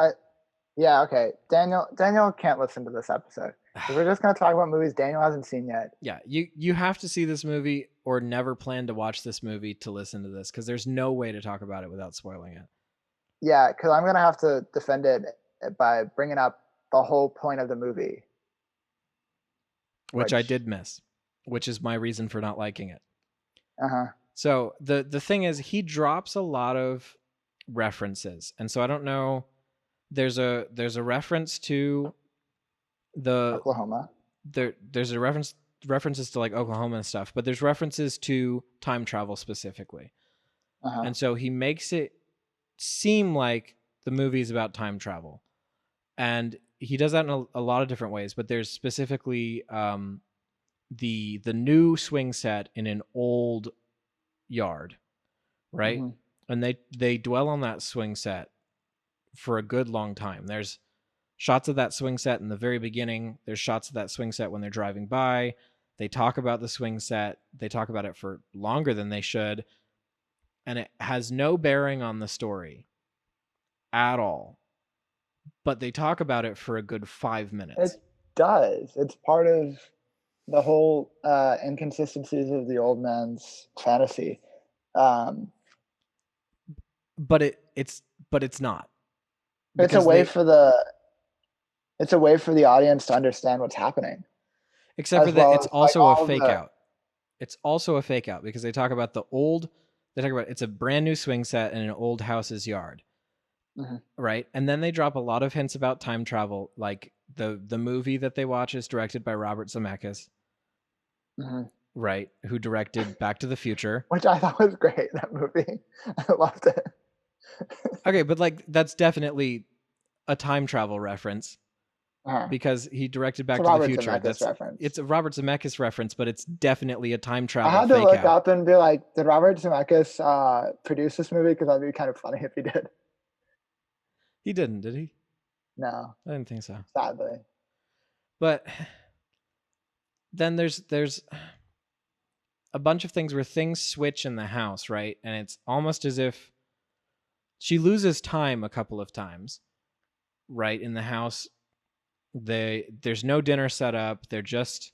Yeah, okay. Daniel can't listen to this episode. We're just going to talk about movies Daniel hasn't seen yet. Yeah, you have to see this movie or never plan to watch this movie to listen to this, because there's no way to talk about it without spoiling it. Yeah, because I'm going to have to defend it by bringing up the whole point of the movie. Which I did miss, which is my reason for not liking it. Uh-huh. So the thing is, he drops a lot of references. And so I don't know, there's a reference to the Oklahoma. There's a references to like Oklahoma and stuff, but there's references to time travel specifically. Uh-huh. And so he makes it seem like the movie is about time travel. And he does that in a lot of different ways, but there's specifically the new swing set in an old yard, right? Mm-hmm. And they dwell on that swing set for a good long time. There's shots of that swing set in the very beginning. There's shots of that swing set when they're driving by. They talk about the swing set. They talk about it for longer than they should. And it has no bearing on the story at all. But they talk about it for a good 5 minutes. It does. It's part of the whole inconsistencies of the old man's fantasy. But it's not. It's a way for the audience to understand what's happening. Except for that, it's also a fake out. It's also a fake out because they talk about it's a brand new swing set in an old house's yard. Mm-hmm. Right? And then they drop a lot of hints about time travel, like the movie that they watch is directed by Robert Zemeckis, Mm-hmm. right? Who directed Back to the Future. Which I thought was great, that movie. I loved it. Okay, but like that's definitely a time travel reference because he directed Back to the Future. It's a Robert Zemeckis reference, but it's definitely a time travel. I had to look up and be like, did Robert Zemeckis produce this movie? Because that'd be kind of funny if he did. He didn't, did he? No, I didn't think so. Sadly. But then there's a bunch of things where things switch in the house, right? And it's almost as if she loses time a couple of times, right? In the house, there's no dinner set up. They're just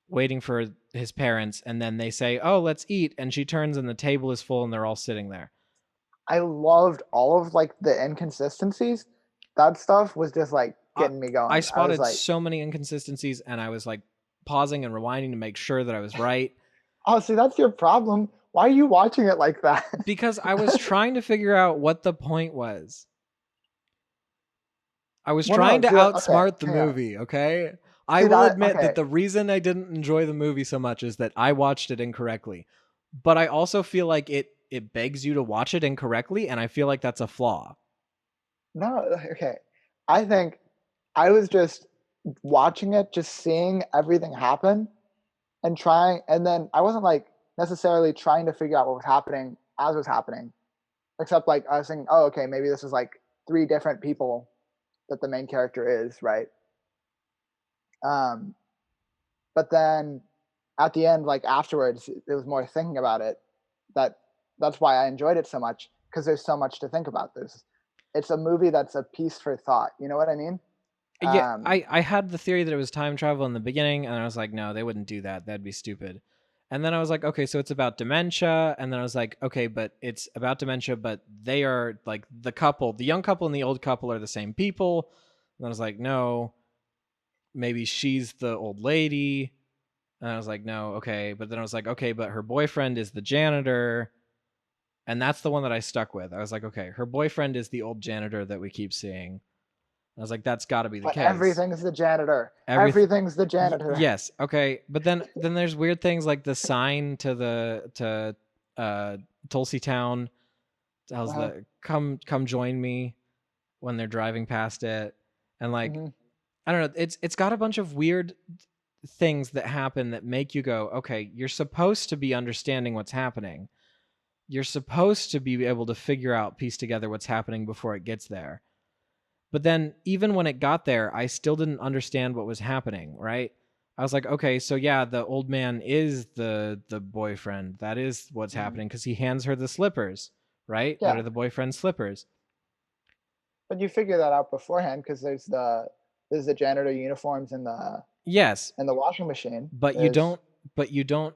waiting for his parents, and then they say, "Oh, let's eat." And she turns and the table is full and they're all sitting there. I loved all of like the inconsistencies. That stuff was just like getting me going. I spotted so many inconsistencies and I was like pausing and rewinding to make sure that I was right. Oh, see, that's your problem. Why are you watching it like that? Because I was trying to figure out what the point was. I was trying to outsmart the movie, okay? I will admit that the reason I didn't enjoy the movie so much is that I watched it incorrectly. But I also feel like it begs you to watch it incorrectly, and I feel like that's a flaw. No, okay. I think I was just watching it, just seeing everything happen and then I wasn't like necessarily trying to figure out what was happening as it was happening, except like I was thinking, oh, okay, maybe this is like 3 different people that the main character is, right? But then at the end, like afterwards, it was more thinking about it. That's why I enjoyed it so much, because there's so much to think about. It's a movie that's a piece for thought. You know what I mean? Yeah, I had the theory that it was time travel in the beginning, and I was like, no, they wouldn't do that. That'd be stupid. And then I was like, okay, so it's about dementia. And then I was like, okay, but it's about dementia, but they are like the young couple and the old couple are the same people. And I was like, no, maybe she's the old lady. And I was like, no, okay. But then I was like, okay, but her boyfriend is the janitor. And that's the one that I stuck with. I was like, okay, her boyfriend is the old janitor that we keep seeing. I was like, that's got to be the case. Everything's the janitor. Everything's the janitor. Yes. Okay. But then there's weird things like the sign to Tulsi Town tells the come join me when they're driving past it. And like, I don't know, it's got a bunch of weird things that happen that make you go, okay, you're supposed to be understanding what's happening. You're supposed to be able to piece together what's happening before it gets there. But then even when it got there, I still didn't understand what was happening, right? I was like, okay, so yeah, the old man is the boyfriend. That is what's happening because he hands her the slippers, right? Yeah. That are the boyfriend's slippers. But you figure that out beforehand because there's the janitor uniforms in the in the washing machine. But you don't.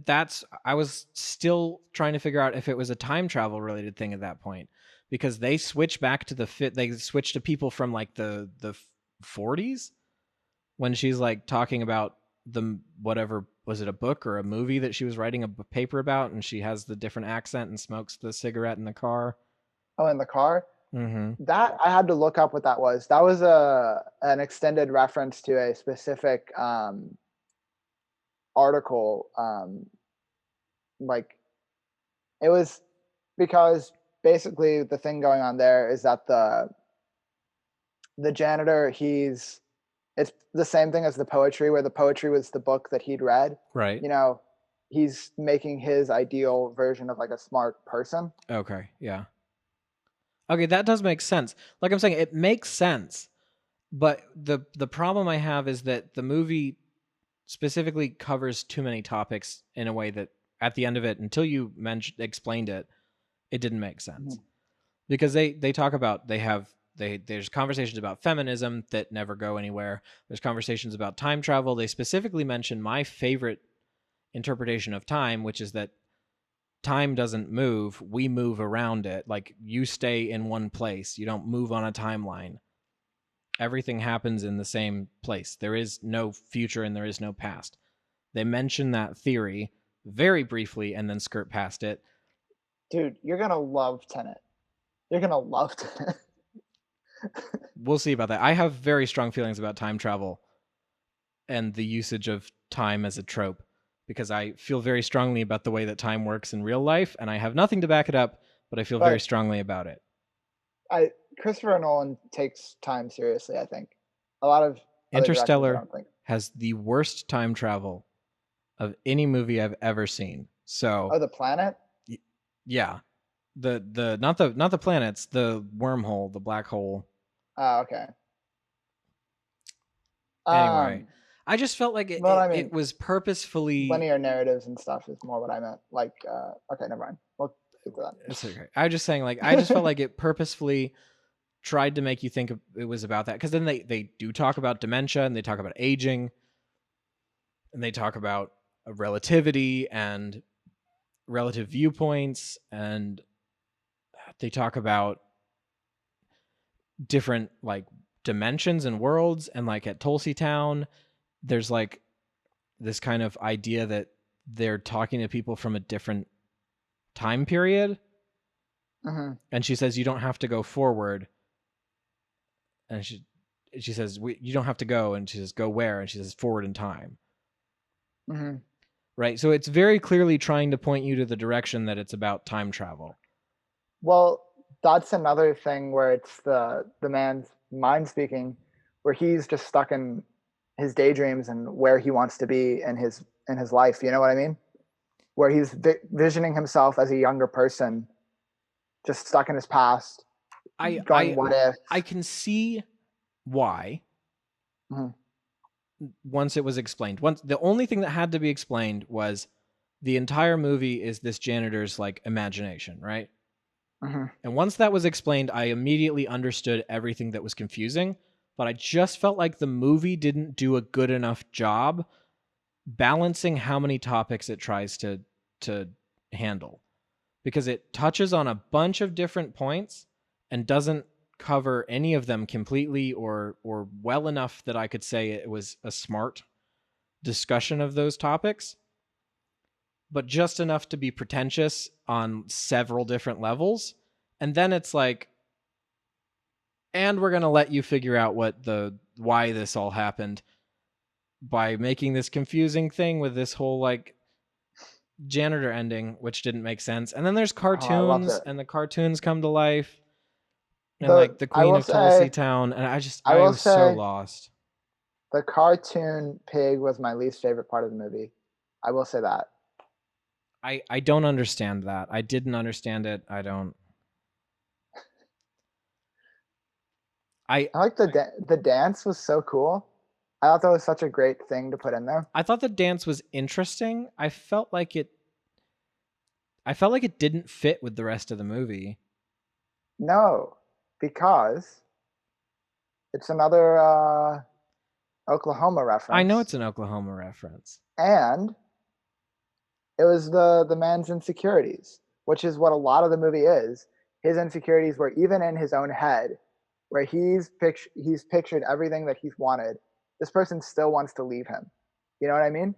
That's I was still trying to figure out if it was a time travel related thing at that point. Because they switch back to they switch to people from like the 40s when she's like talking about the whatever, was it a book or a movie that she was writing a paper about, and she has the different accent and smokes the cigarette in the car. Oh, in the car? Mm-hmm. That I had to look up what that was. That was an extended reference to a specific article. Like it was because basically the thing going on there is that the janitor, it's the same thing as the poetry, where the poetry was the book that he'd read, right? You know, he's making his ideal version of like a smart person. Okay, yeah, okay, that does make sense. Like I'm saying, it makes sense, but the problem I have is that the movie specifically covers too many topics in a way that at the end of it, until you explained it, it didn't make sense. Because they talk about there's conversations about feminism that never go anywhere. There's conversations about time travel. They specifically mention my favorite interpretation of time, which is that time doesn't move, we move around it. Like you stay in one place, you don't move on a timeline. Everything happens in the same place. There is no future and there is no past. They mention that theory very briefly and then skirt past it. Dude, you're gonna love Tenet. You're gonna love it. We'll see about that. I have very strong feelings about time travel and the usage of time as a trope because I feel very strongly about the way that time works in real life, and I have nothing to back it up, but I feel very strongly about it. Christopher Nolan takes time seriously, I think. A lot of Interstellar has the worst time travel of any movie I've ever seen. So the planet? Yeah. The not the planets, the wormhole, the black hole. Oh, okay. Anyway, I just felt like it was purposefully linear narratives and stuff is more what I meant. Like, okay, never mind. We'll get to that. It's okay. I was just saying, like, I just felt like it purposefully tried to make you think it was about that, because then they do talk about dementia and they talk about aging and they talk about relativity and relative viewpoints, and they talk about different like dimensions and worlds, and like at Tulsi Town there's like this kind of idea that they're talking to people from a different time period. Mm-hmm. And she says you don't have to go forward, and she says you don't have to go, and she says go where, and she says forward in time. Mm-hmm. Right, so it's very clearly trying to point you to the direction that it's about time travel. Well, that's another thing where it's the man's mind speaking, where he's just stuck in his daydreams and where he wants to be in his life. You know what I mean? Where he's visioning himself as a younger person, just stuck in his past. What if? I can see why. Mm-hmm. Once it was explained. The only thing that had to be explained was the entire movie is this janitor's like imagination, right? Mm-hmm. And once that was explained, I immediately understood everything that was confusing, but I just felt like the movie didn't do a good enough job balancing how many topics it tries to handle, because it touches on a bunch of different points and doesn't cover any of them completely or well enough that I could say it was a smart discussion of those topics, but just enough to be pretentious on several different levels. And then it's like, and we're going to let you figure out why this all happened by making this confusing thing with this whole like janitor ending, which didn't make sense. And then there's cartoons, and the cartoons come to life. And like the Queen of Tulsi Town, and I was so lost. The cartoon pig was my least favorite part of the movie. I will say that. I don't understand that. I didn't understand it. I don't. I like the dance was so cool. I thought that was such a great thing to put in there. I thought the dance was interesting. I felt like it didn't fit with the rest of the movie. No, because it's another Oklahoma reference. I know it's an Oklahoma reference. And it was the man's insecurities, which is what a lot of the movie is. His insecurities were even in his own head, where he's pictured everything that he's wanted. This person still wants to leave him. You know what I mean?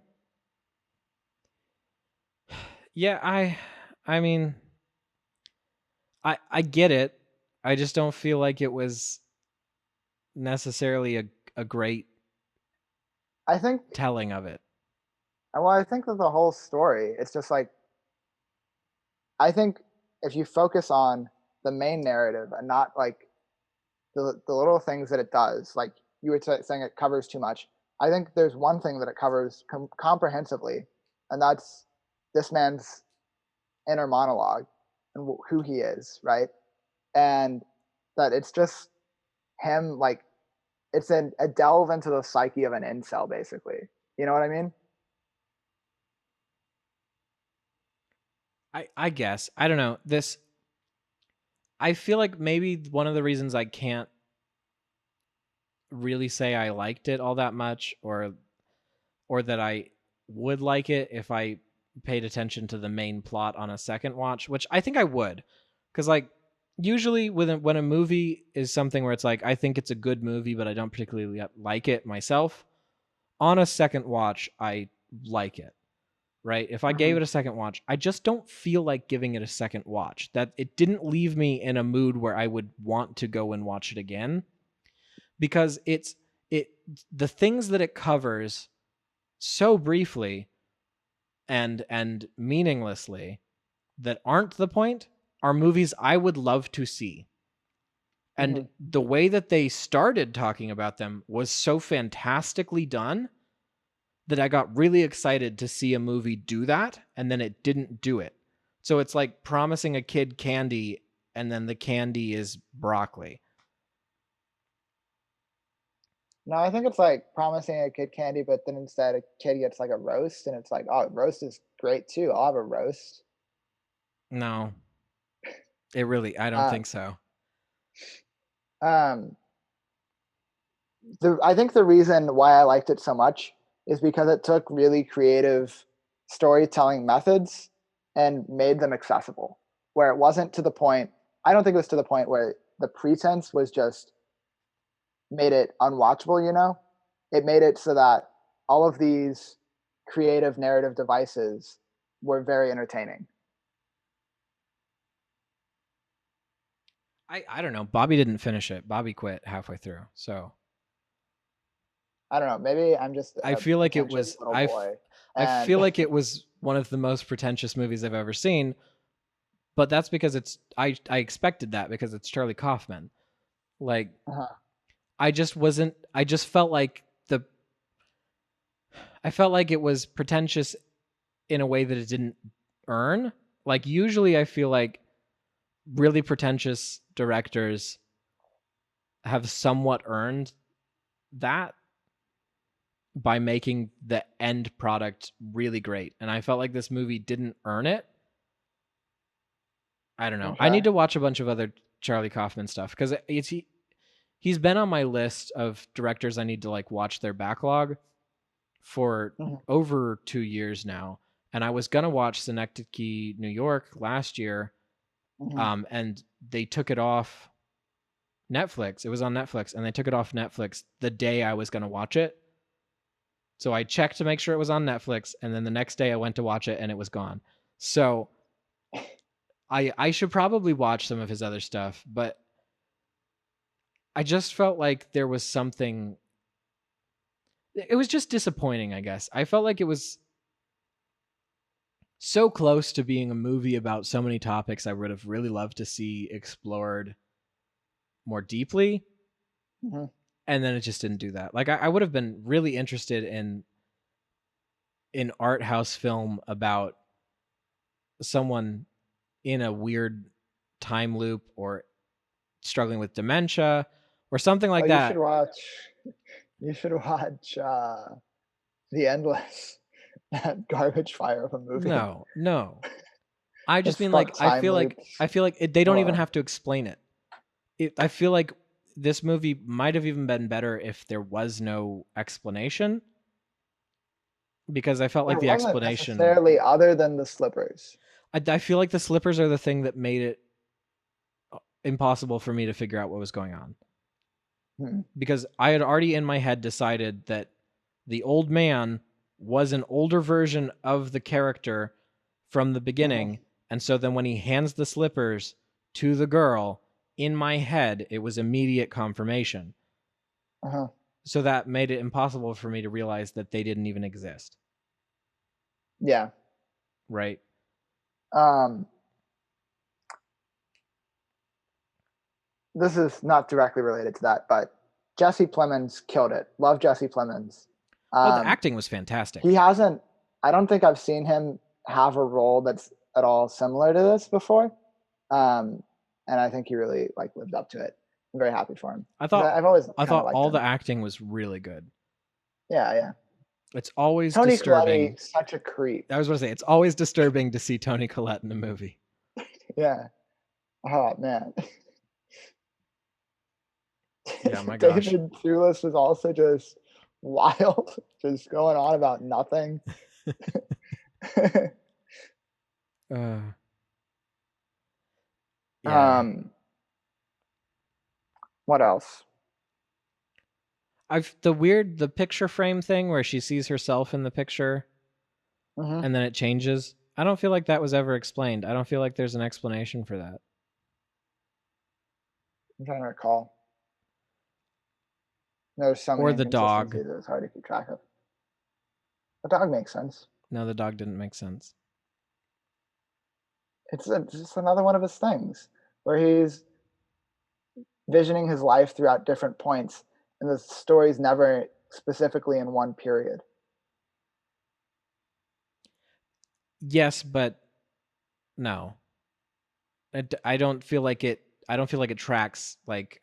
Yeah, I mean, I get it. I just don't feel like it was necessarily a great telling of it. Well, I think that the whole story, it's just like, I think if you focus on the main narrative and not like the little things that it does, like you were saying it covers too much. I think there's one thing that it covers comprehensively, and that's this man's inner monologue and who he is, right? And that it's just him, like, it's a delve into the psyche of an incel, basically. You know what I mean? I guess. I don't know. I feel like maybe one of the reasons I can't really say I liked it all that much, or that I would like it if I paid attention to the main plot on a second watch, which I think I would. Because like usually when a movie is something where it's like, I think it's a good movie, but I don't particularly like it myself, on a second watch, I like it. right? If I gave it a second watch, I just don't feel like giving it a second watch. That it didn't leave me in a mood where I would want to go and watch it again, because the things that it covers so briefly and meaninglessly that aren't the point are movies I would love to see. And the way that they started talking about them was so fantastically done that I got really excited to see a movie do that, and then it didn't do it. So it's like promising a kid candy, and then the candy is broccoli. No, I think it's like promising a kid candy, but then instead a kid gets like a roast, and it's like, oh, roast is great too. I'll have a roast. No, I don't think so. I think the reason why I liked it so much is because it took really creative storytelling methods and made them accessible, where it wasn't to the point, I don't think it was to the point where the pretense was just made it unwatchable, you know? It made it so that all of these creative narrative devices were very entertaining. I don't know. Bobby didn't finish it. Bobby quit halfway through. So I don't know. Maybe I'm just I feel like it was I feel like it was one of the most pretentious movies I've ever seen. But that's because I expected that because it's Charlie Kaufman. Like I just felt like it was pretentious in a way that it didn't earn. Like usually I feel like really pretentious directors have somewhat earned that by making the end product really great. And I felt like this movie didn't earn it. I don't know. Okay. I need to watch a bunch of other Charlie Kaufman stuff because he's been on my list of directors I need to like watch their backlog for over 2 years now. And I was gonna watch Synecdoche, New York last year, and they took it off Netflix. It was on Netflix, and they took it off Netflix the day I was gonna watch it. So I checked to make sure it was on Netflix, and then the next day I went to watch it, and it was gone. So I should probably watch some of his other stuff, but I just felt like there was something. It was just disappointing, I guess. I felt like it was so close to being a movie about so many topics I would have really loved to see explored more deeply. And then it just didn't do that. Like I would have been really interested in art house film about someone in a weird time loop or struggling with dementia or something like that. You should watch The Endless, that garbage fire of a movie. No. I just mean like I feel like they don't even have to explain it. I feel like this movie might have even been better if there was no explanation, because I felt like the explanation necessarily other than the slippers. I feel like the slippers are the thing that made it impossible for me to figure out what was going on. Because I had already in my head decided that the old man was an older version of the character from the beginning. And so then when he hands the slippers to the girl, in my head, it was immediate confirmation. So that made it impossible for me to realize that they didn't even exist. Yeah. Right. This is not directly related to that, but Jesse Plemons killed it. Love Jesse Plemons. The acting was fantastic. I don't think I've seen him have a role that's at all similar to this before. And I think he really like lived up to it. I'm very happy for him. I thought all the acting was really good. Yeah. It's always Toni disturbing. Collette, such a creep. I was going to say, it's always disturbing to see Toni Collette in a movie. Yeah. Oh, man. Yeah, my gosh. David Thewlis was also just wild, just going on about nothing. Yeah. What else? The picture frame thing where she sees herself in the picture. and then it changes. I don't feel like that was ever explained. I don't feel like there's an explanation for that. I'm trying to recall. There's so many Or the dog. inconsistencies that it's hard to keep track of. The dog makes sense. No, the dog didn't make sense. It's just another one of his things where he's visioning his life throughout different points, and the story's never specifically in one period. Yes, but no. I don't feel like it. I don't feel like it tracks. Like,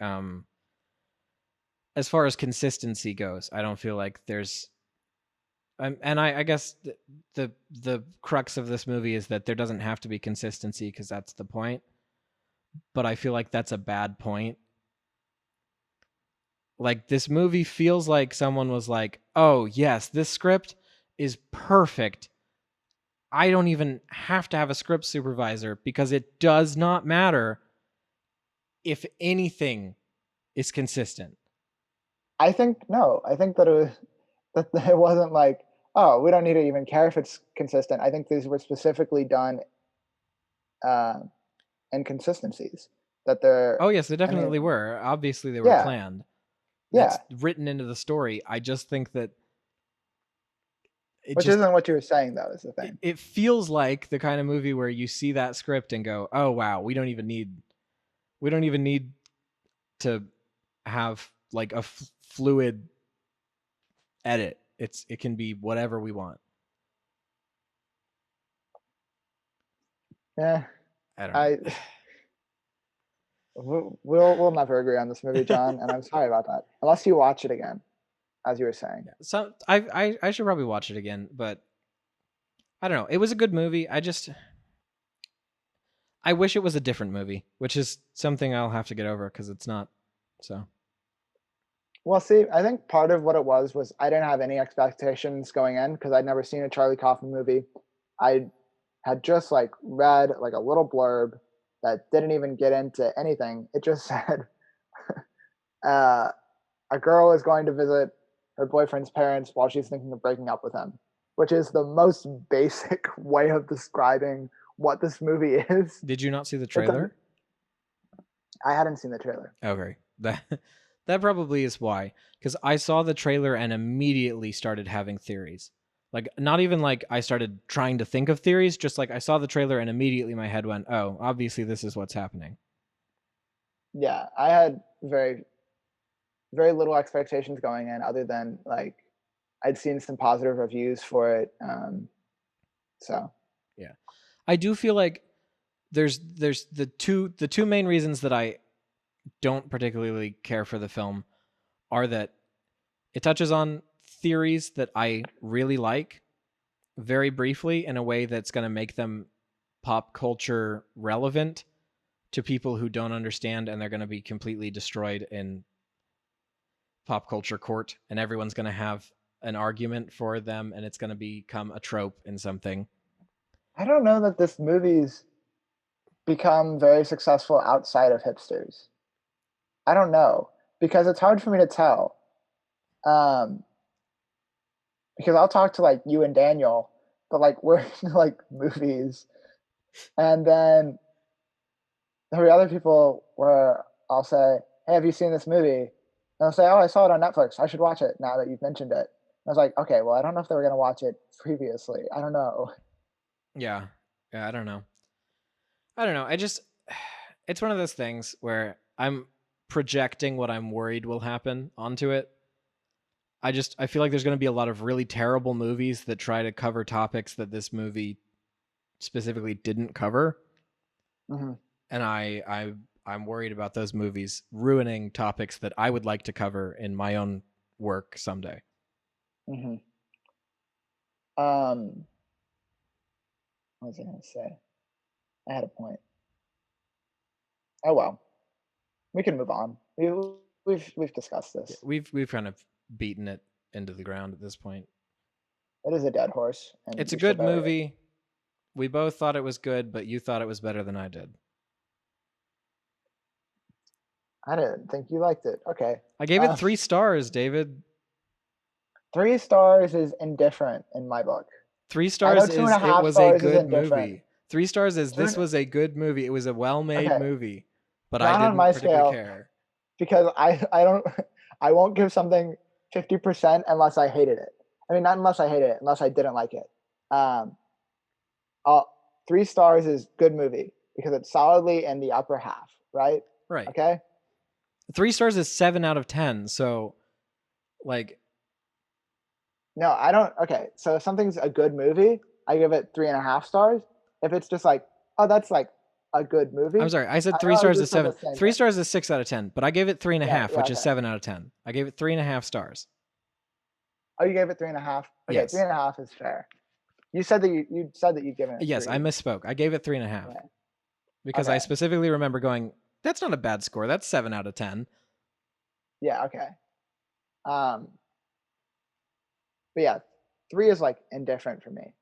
as far as consistency goes, I don't feel like there's. And I guess the crux of this movie is that there doesn't have to be consistency because that's the point. But I feel like that's a bad point. Like, this movie feels like someone was like, "Oh yes, this script is perfect. I don't even have to have a script supervisor because it does not matter if anything is consistent." I think that it wasn't like, oh, we don't need to even care if it's consistent. I think these were specifically done inconsistencies that they're. Oh yes, they definitely were. Obviously, they were planned. That's written into the story. I just think that which isn't what you were saying, though, is the thing. It feels like the kind of movie where you see that script and go, "Oh wow, we don't even need to have like a fluid edit. It can be whatever we want." Yeah, I don't know. We'll never agree on this movie, John, and I'm sorry about that. Unless you watch it again, as you were saying. So I should probably watch it again, but I don't know. It was a good movie. I wish it was a different movie, which is something I'll have to get over because it's not. So. Well, see, I think part of what it was I didn't have any expectations going in because I'd never seen a Charlie Kaufman movie. I had just like read like a little blurb that didn't even get into anything. It just said a girl is going to visit her boyfriend's parents while she's thinking of breaking up with him, which is the most basic way of describing what this movie is. Did you not see the trailer? I hadn't seen the trailer. Okay. That probably is why. Because I saw the trailer and immediately started having theories. Like, not even like I started trying to think of theories, just like I saw the trailer and immediately my head went, oh, obviously this is what's happening. Yeah, I had very, very little expectations going in other than like I'd seen some positive reviews for it. So. Yeah. I do feel like there's the two main reasons that I don't particularly care for the film are that it touches on theories that I really like very briefly in a way that's going to make them pop culture relevant to people who don't understand, and they're going to be completely destroyed in pop culture court, and everyone's going to have an argument for them, and it's going to become a trope in something. I don't know that this movie's become very successful outside of hipsters. I don't know, because it's hard for me to tell. Because I'll talk to like you and Daniel, but like we're into like movies, and then there are other people where I'll say, "Hey, have you seen this movie?" And they'll say, "Oh, I saw it on Netflix. I should watch it now that you've mentioned it." And I was like, "Okay, well, I don't know if they were gonna watch it previously. I don't know." Yeah, I don't know. It's one of those things where I'm projecting what I'm worried will happen onto it. I feel like there's going to be a lot of really terrible movies that try to cover topics that this movie specifically didn't cover. Mm-hmm. And I'm worried about those movies ruining topics that I would like to cover in my own work someday. Mm-hmm. What was I going to say? I had a point. Oh well, we can move on. We've discussed this. Yeah, we've kind of beaten it into the ground at this point. It is a dead horse. And it's a good movie. We both thought it was good, but you thought it was better than I did. I didn't think you liked it. Okay. I gave it 3 stars, David. 3 stars is indifferent in my book. 3 I know stars two is and a it half was a stars good isn't different. movie. 3 stars is Two this and- was a good movie. It was a well-made Okay. movie, but I Not on didn't my particularly scale. care. Because I don't I won't give something 50% unless I hated it. I mean, not unless I hated it, unless I didn't like it. Um, 3 stars is good movie because it's solidly in the upper half, right? Right. Okay. 3 stars is 7 out of 10. So, like, No, I don't. Okay, so if something's a good movie, I give it 3.5 stars. If it's just like, oh, that's like a good movie. I'm sorry, I said I 3 know stars you is said the 7. same 3 thing. stars is 6 out of 10, but I gave it 3.5, Yeah, which is okay. 7 out of 10. I gave it 3.5 stars. Oh, you gave it 3.5. Okay, Yes. 3.5 is fair. You said that you said that you'd given it. Yes, 3. I misspoke. I gave it 3.5 Yeah. because I Okay. specifically remember going, that's not a bad score. That's 7 out of 10. Yeah. Okay. But yeah, 3 is like indifferent for me.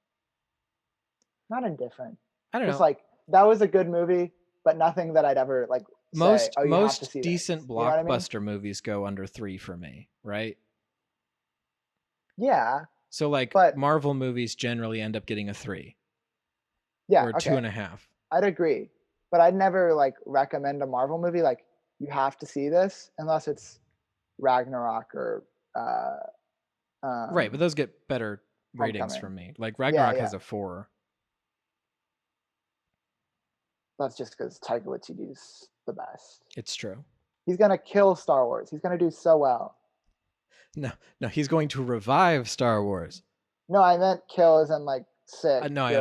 Not indifferent. I don't Just know. like that was a good movie, but nothing that I'd ever like say, oh, you have to see decent this. You know what I mean? blockbuster movies go under 3 for me, right? Yeah. So like But Marvel movies generally end up getting a 3 yeah, or okay. 2.5. I'd agree, but I'd never like recommend a Marvel movie like you have to see this unless it's Ragnarok or Right, but those get better ratings Homecoming. from me. Like Ragnarok has Yeah. a 4. That's just because Taika Waititi's the best. It's true. He's gonna kill Star Wars. He's gonna do so well. No, he's going to revive Star Wars. No, I meant kill as in like sick. No, good.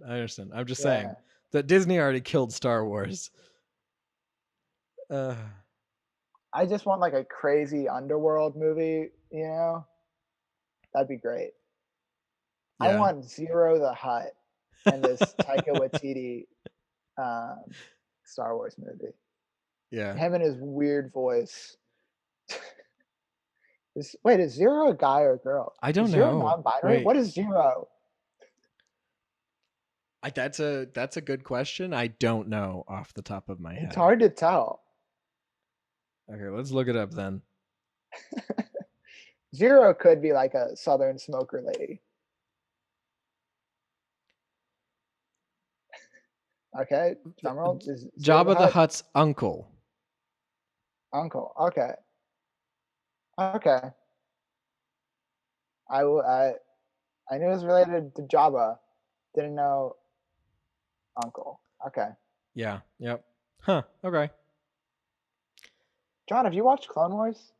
I understand. I'm just saying that Disney already killed Star Wars. I just want like a crazy underworld movie, you know? That'd be great. Yeah. I want Zero the Hutt in this Taika Waititi Star Wars movie. Yeah. Him and his weird voice. Wait, is Zero a guy or a girl? I don't is Zero know. non-binary? Wait. What is Zero? That's a good question. I don't know off the top of my head. It's hard to tell. Okay, let's look it up then. Zero could be like a Southern smoker lady. Okay, drumroll. Jabba the Hutt's uncle. Uncle. Okay. Okay. I knew it was related to Jabba. Didn't know uncle. Okay. Yeah. Yep. Huh. Okay. John, have you watched Clone Wars?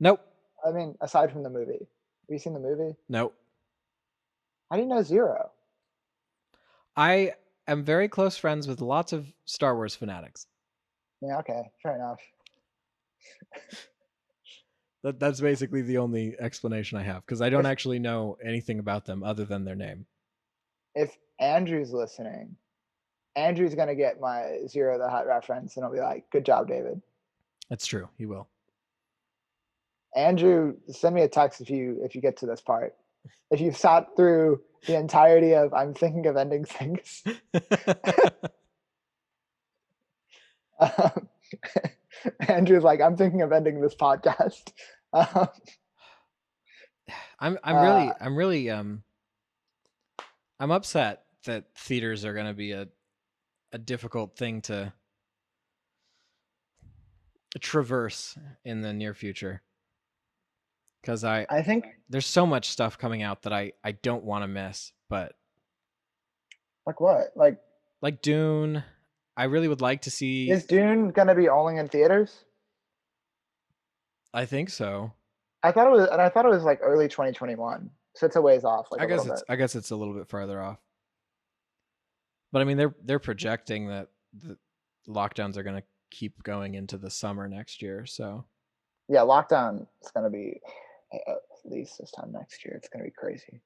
Nope. I mean, aside from the movie, have you seen the movie? Nope. How do you know Zero? I am very close friends with lots of Star Wars fanatics. Yeah. Okay. Fair enough. That's basically the only explanation I have because I don't actually know anything about them other than their name. If Andrew's listening, Andrew's gonna get my Zero the Hutt reference, and I'll be like, "Good job, David." That's true. He will. Andrew, send me a text if you get to this part. If you've sat through the entirety of "I'm thinking of ending things." Andrew's like, "I'm thinking of ending this podcast." I'm upset that theaters are going to be a difficult thing to traverse in the near future. Because I think there's so much stuff coming out that I don't want to miss, but like what? Like Dune. I really would like to see. Is Dune gonna be only in theaters? I think so. I thought it was like early 2021, so it's a ways off. Like I guess it's a little bit farther off. But I mean, they're projecting that the lockdowns are going to keep going into the summer next year. So yeah, lockdown is going to be at least this time next year. It's going to be crazy.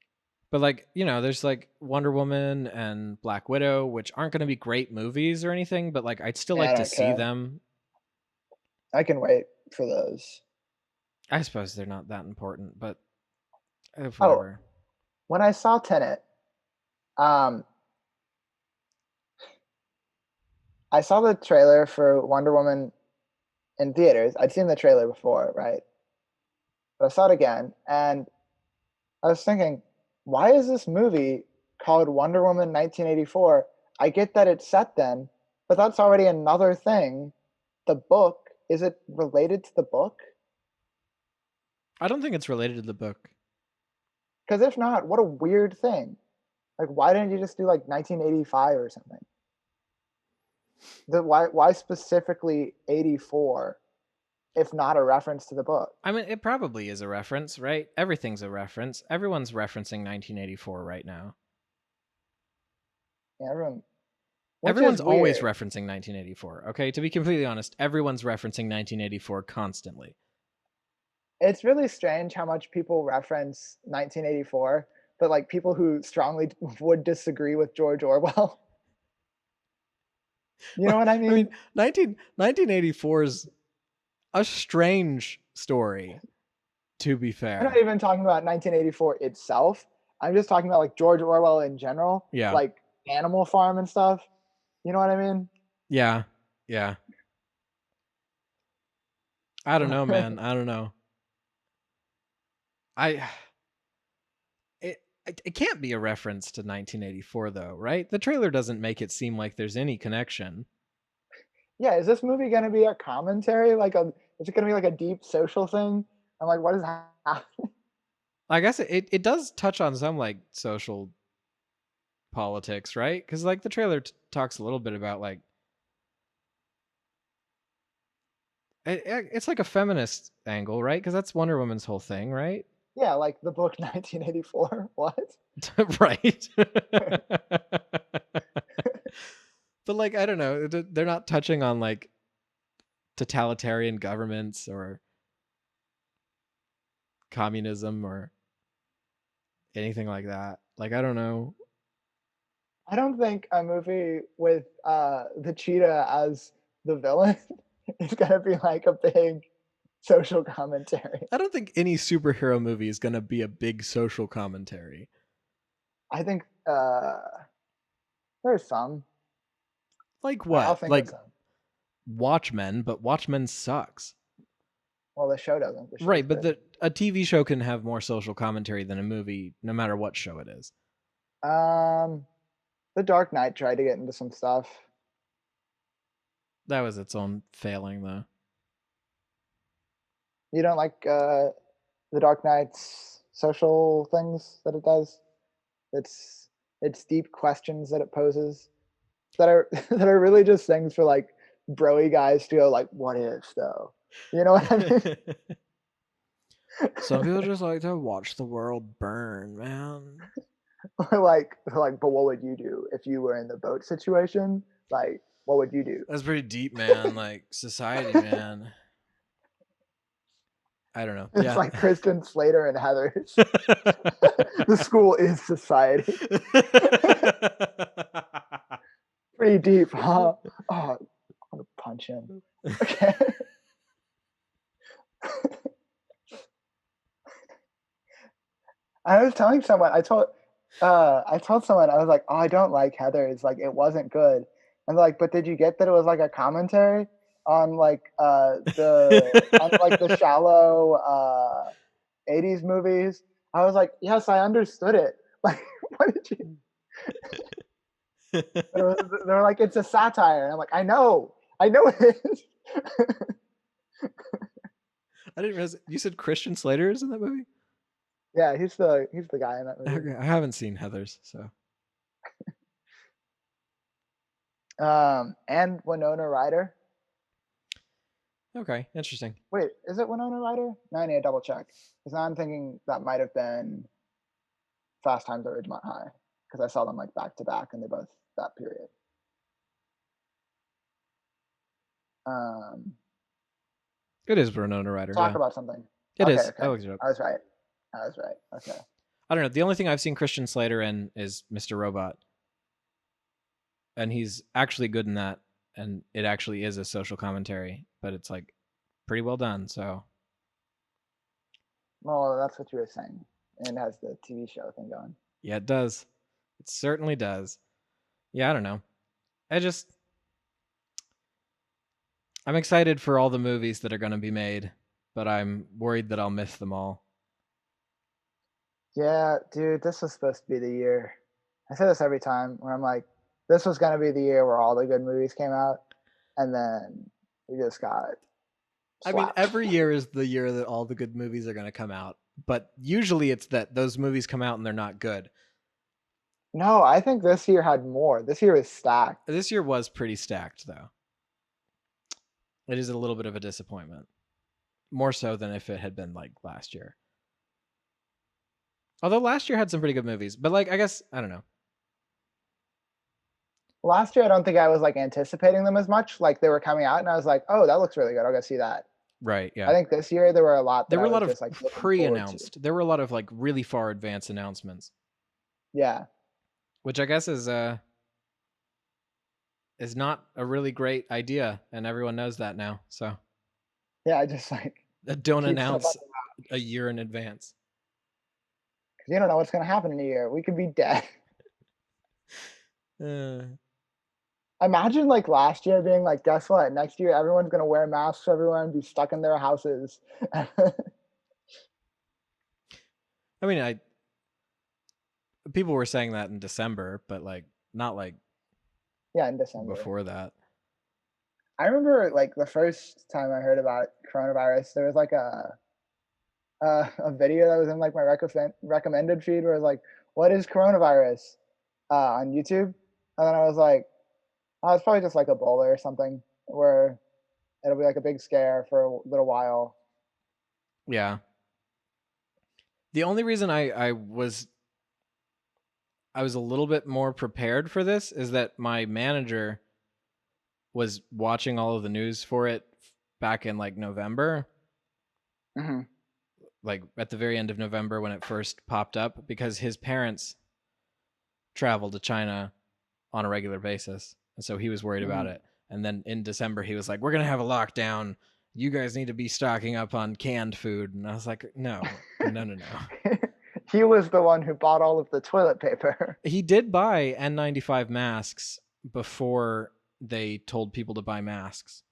But like, there's like Wonder Woman and Black Widow, which aren't going to be great movies or anything, but like I'd still like to see them. I can wait for those. I suppose they're not that important, but whatever. Oh, when I saw Tenet, I saw the trailer for Wonder Woman in theaters. I'd seen the trailer before, right? But I saw it again, and I was thinking, why is this movie called Wonder Woman 1984. I get that it's set then, but that's already another thing. The book, is it related to the book? I don't think it's related to the book. Because if not, what a weird thing. Like, why didn't you just do like 1985 or something? Why specifically 84 if not a reference to the book? I mean, it probably is a reference, right? Everything's a reference. Everyone's referencing 1984 right now. Yeah, Everyone's always referencing 1984, okay? To be completely honest, everyone's referencing 1984 constantly. It's really strange how much people reference 1984, but like people who strongly would disagree with George Orwell. You know what I mean? I mean, 1984 is a strange story, to be fair. I'm not even talking about 1984 itself. I'm just talking about like George Orwell in general. Yeah. Like Animal Farm and stuff. You know what I mean? Yeah. Yeah. I don't know, man. I don't know. It can't be a reference to 1984 though, right? The trailer doesn't make it seem like there's any connection. Yeah, is this movie going to be a commentary? Is it going to be like a deep social thing? I'm like, what is happening? I guess it does touch on some like social politics, right? Because like the trailer talks a little bit about like it's like a feminist angle, right? Because that's Wonder Woman's whole thing, right? Yeah, like the book 1984. What? Right. But like I don't know, they're not touching on like totalitarian governments or communism or anything like that. Like I don't know. I don't think a movie with the cheetah as the villain is gonna be like a big social commentary. I don't think any superhero movie is gonna be a big social commentary. I think there's some. Like what? Like Watchmen, but Watchmen sucks. Well, the show doesn't. Right, but a TV show can have more social commentary than a movie, no matter what show it is. The Dark Knight tried to get into some stuff. That was its own failing, though. You don't like the Dark Knight's social things that it does? It's deep questions that it poses that are that are really just things for like broy guys to go like, what if though? You know what I mean? Some people just like to watch the world burn, man. like, but what would you do if you were in the boat situation? Like, what would you do? That's pretty deep, man. Like society, man. I don't know. It's like Kristen Slater and Heathers. The school is society. Pretty deep, huh? Oh, I want to punch him. Okay. I was telling someone, I told someone, I was like, oh, I don't like Heathers. Like, it wasn't good. And they're like, but did you get that it was like a commentary on like the shallow 80s movies? I was like, yes, I understood it. Like, what did you? They were like, it's a satire. And I'm like, I know it is. I didn't realize you said Christian Slater is in that movie. Yeah, he's the guy in that movie. Okay, I haven't seen Heathers, so. And Winona Ryder. Okay, interesting. Wait, is it Winona Ryder? No, I need to double check. Because now I'm thinking that might have been Fast Times at Ridgemont High. Because I saw them like back to back and they both that period. It is Winona Ryder. Talk about something. It is. Okay. I looked it up. I was right. Okay. I don't know. The only thing I've seen Christian Slater in is Mr. Robot. And he's actually good in that. And it actually is a social commentary. But it's like pretty well done, so. Well, that's what you were saying. And it has the TV show thing going. Yeah, it does. It certainly does. Yeah, I don't know. I'm excited for all the movies that are going to be made, but I'm worried that I'll miss them all. Yeah, dude, this was supposed to be the year. I say this every time where I'm like, this was gonna be the year where all the good movies came out, and then we just got I mean, slapped. every year is the year that all the good movies are going to come out, but usually it's that those movies come out and they're not good. No, I think this year had more. This year was stacked. This year was pretty stacked, though. It is a little bit of a disappointment, more so than if it had been like last year. Although last year had some pretty good movies, but like I guess I don't know. Last year, I don't think I was like anticipating them as much. Like they were coming out, and I was like, "Oh, that looks really good. I'll go see that." Right? I Yeah. think this year there were a lot that There were I a lot was of just like looking forward to. pre-announced. There were a lot of like really far advanced announcements, Yeah, which I guess is not a really great idea, and everyone knows that now. So yeah, I just like don't keep stuff announce up a year in advance. because you don't know what's gonna happen in a year. We could be dead. Imagine like last year being like, guess what? Next year everyone's gonna wear masks everywhere and be stuck in their houses. I mean, people were saying that in December, but like not like Yeah, in December. before that. I remember like the first time I heard about coronavirus, there was like a video that was in like my recommended feed where it was like, "What is coronavirus?" On YouTube, and then I was like, "Oh, it's probably just like Ebola or something, where it'll be like a big scare for a little while." Yeah. The only reason I was a little bit more prepared for this is that my manager was watching all of the news for it back in like November. Mm-hmm. Like at the very end of November when it first popped up, because his parents travel to China on a regular basis. And so he was worried about it. And then in December, he was like, we're going to have a lockdown. You guys need to be stocking up on canned food. And I was like, no. He was the one who bought all of the toilet paper. He did buy N95 masks before they told people to buy masks.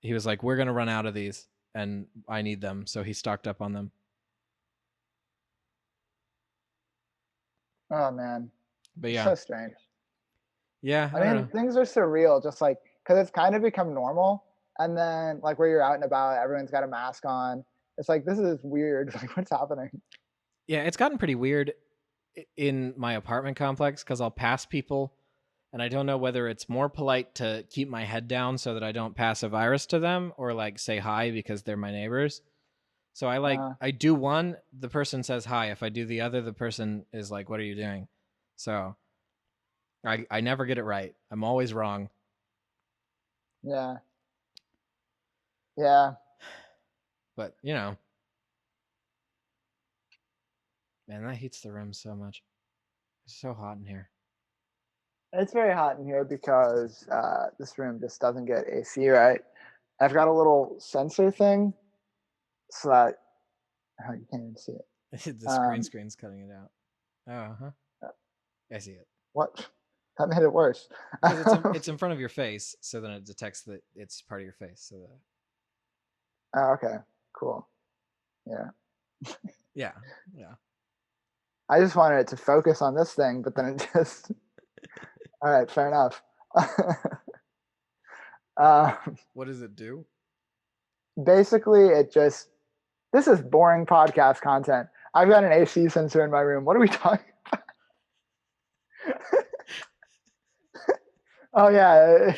He was like, we're going to run out of these and I need them. So he stocked up on them. Oh, man. But yeah. So strange. Yeah. I mean, things are surreal, just like, because it's kind of become normal. And then, like, where you're out and about, everyone's got a mask on. It's like, this is weird. Like, what's happening? Yeah, it's gotten pretty weird in my apartment complex because I'll pass people and I don't know whether it's more polite to keep my head down so that I don't pass a virus to them or like say hi because they're my neighbors. So I do one, the person says hi. If I do the other, the person is like, what are you doing? So I never get it right. I'm always wrong. Yeah. But, you know. Man, that heats the room so much. It's so hot in here. It's very hot in here because this room just doesn't get AC right. I've got a little sensor thing so that you can't even see it. The screen's cutting it out. Oh, huh. I see it. What? That made it worse. It's in front of your face, so then it detects that it's part of your face. So that. Oh, okay. Cool. Yeah. Yeah. I just wanted it to focus on this thing, but then it just. All right, fair enough. What does it do? Basically, it just. This is boring podcast content. I've got an AC sensor in my room. What are we talking about? Oh, yeah.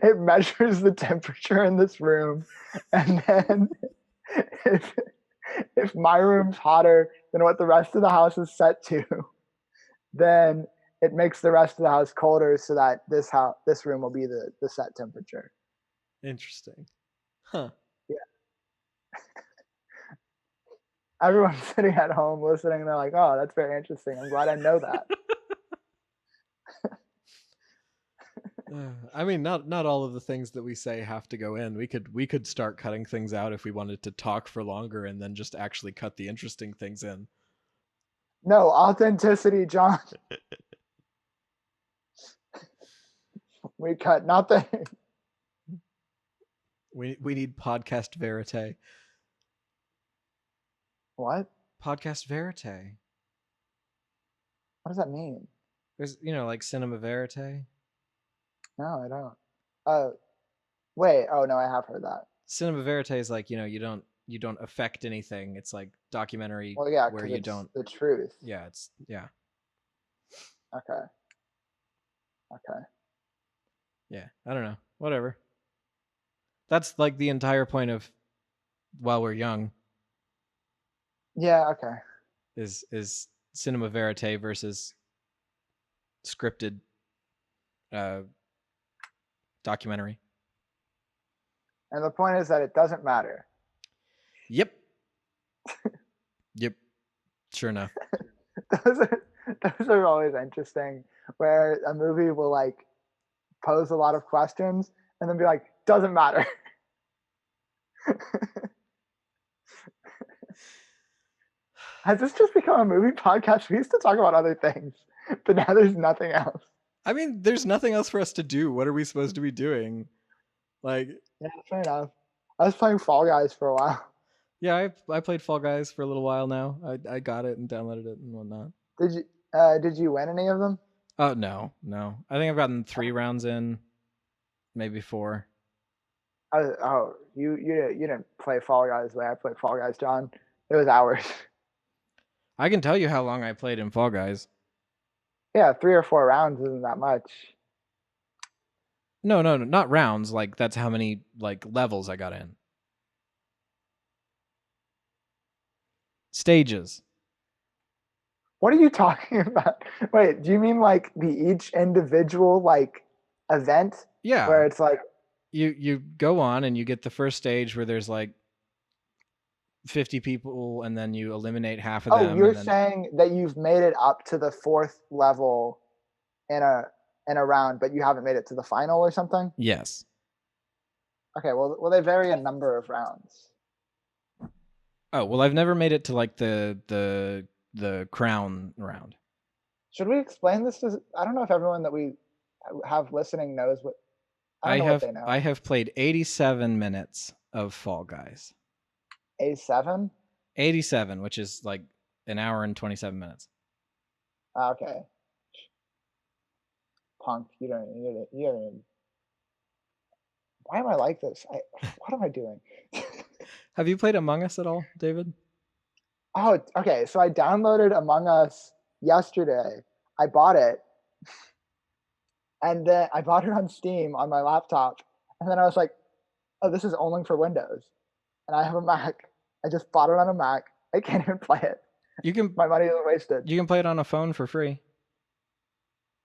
It measures the temperature in this room. And then if my room's hotter than what the rest of the house is set to, then it makes the rest of the house colder so that this room will be the set temperature. Interesting. Huh. Yeah. Everyone's sitting at home listening and they're like, oh, that's very interesting. I'm glad I know that. I mean, not all of the things that we say have to go in. We could start cutting things out if we wanted to talk for longer and then just actually cut the interesting things in. No, authenticity, John. We cut nothing. We need podcast verite. What? Podcast verite. What does that mean? There's, like cinema verite. No, I don't. Wait. Oh no, I have heard that. Cinema verite is like, you don't affect anything. It's like documentary Well, yeah, where because you it's don't. the truth. Yeah, it's yeah. Okay. Okay. Yeah, I don't know. Whatever. That's like the entire point of While We're Young Yeah. Okay. is cinema verite versus scripted documentary. And the point is that it doesn't matter. Yep. Yep. Sure enough. those are always interesting, where a movie will like pose a lot of questions and then be like, doesn't matter. Has this just become a movie podcast? We used to talk about other things, but now there's nothing else. I mean, there's nothing else for us to do. What are we supposed to be doing? Like, yeah, fair enough. I was playing Fall Guys for a while. Yeah, I played Fall Guys for a little while now. I got it and downloaded it and whatnot. Did you win any of them? Oh no. I think I've gotten 3 rounds in, maybe 4. You didn't play Fall Guys the way I played Fall Guys, John. It was hours. I can tell you how long I played in Fall Guys. Yeah, 3 or 4 rounds isn't that much. No, not rounds. Like that's how many like levels I got in. Stages. What are you talking about? Wait, do you mean like each individual like event? Yeah. Where it's like you go on and you get the first stage where there's like 50 people and then you eliminate half of them. Oh, you're saying that you've made it up to the 4th level in a round, but you haven't made it to the final or something? Yes. Okay, well they vary in number of rounds. Oh, well I've never made it to like the crown round. Should we explain this to I don't know if everyone that we have listening knows what I have played 87 minutes of Fall Guys. 87? 87, which is like an hour and 27 minutes. Okay. Punk, you don't. Why am I like this? What am I doing? Have you played Among Us at all, David? Oh, okay. So I downloaded Among Us yesterday. I bought it. And then I bought it on Steam on my laptop. And then I was like, oh, this is only for Windows. And I have a Mac. I just bought it on a Mac. I can't even play it. My money is wasted. You can play it on a phone for free.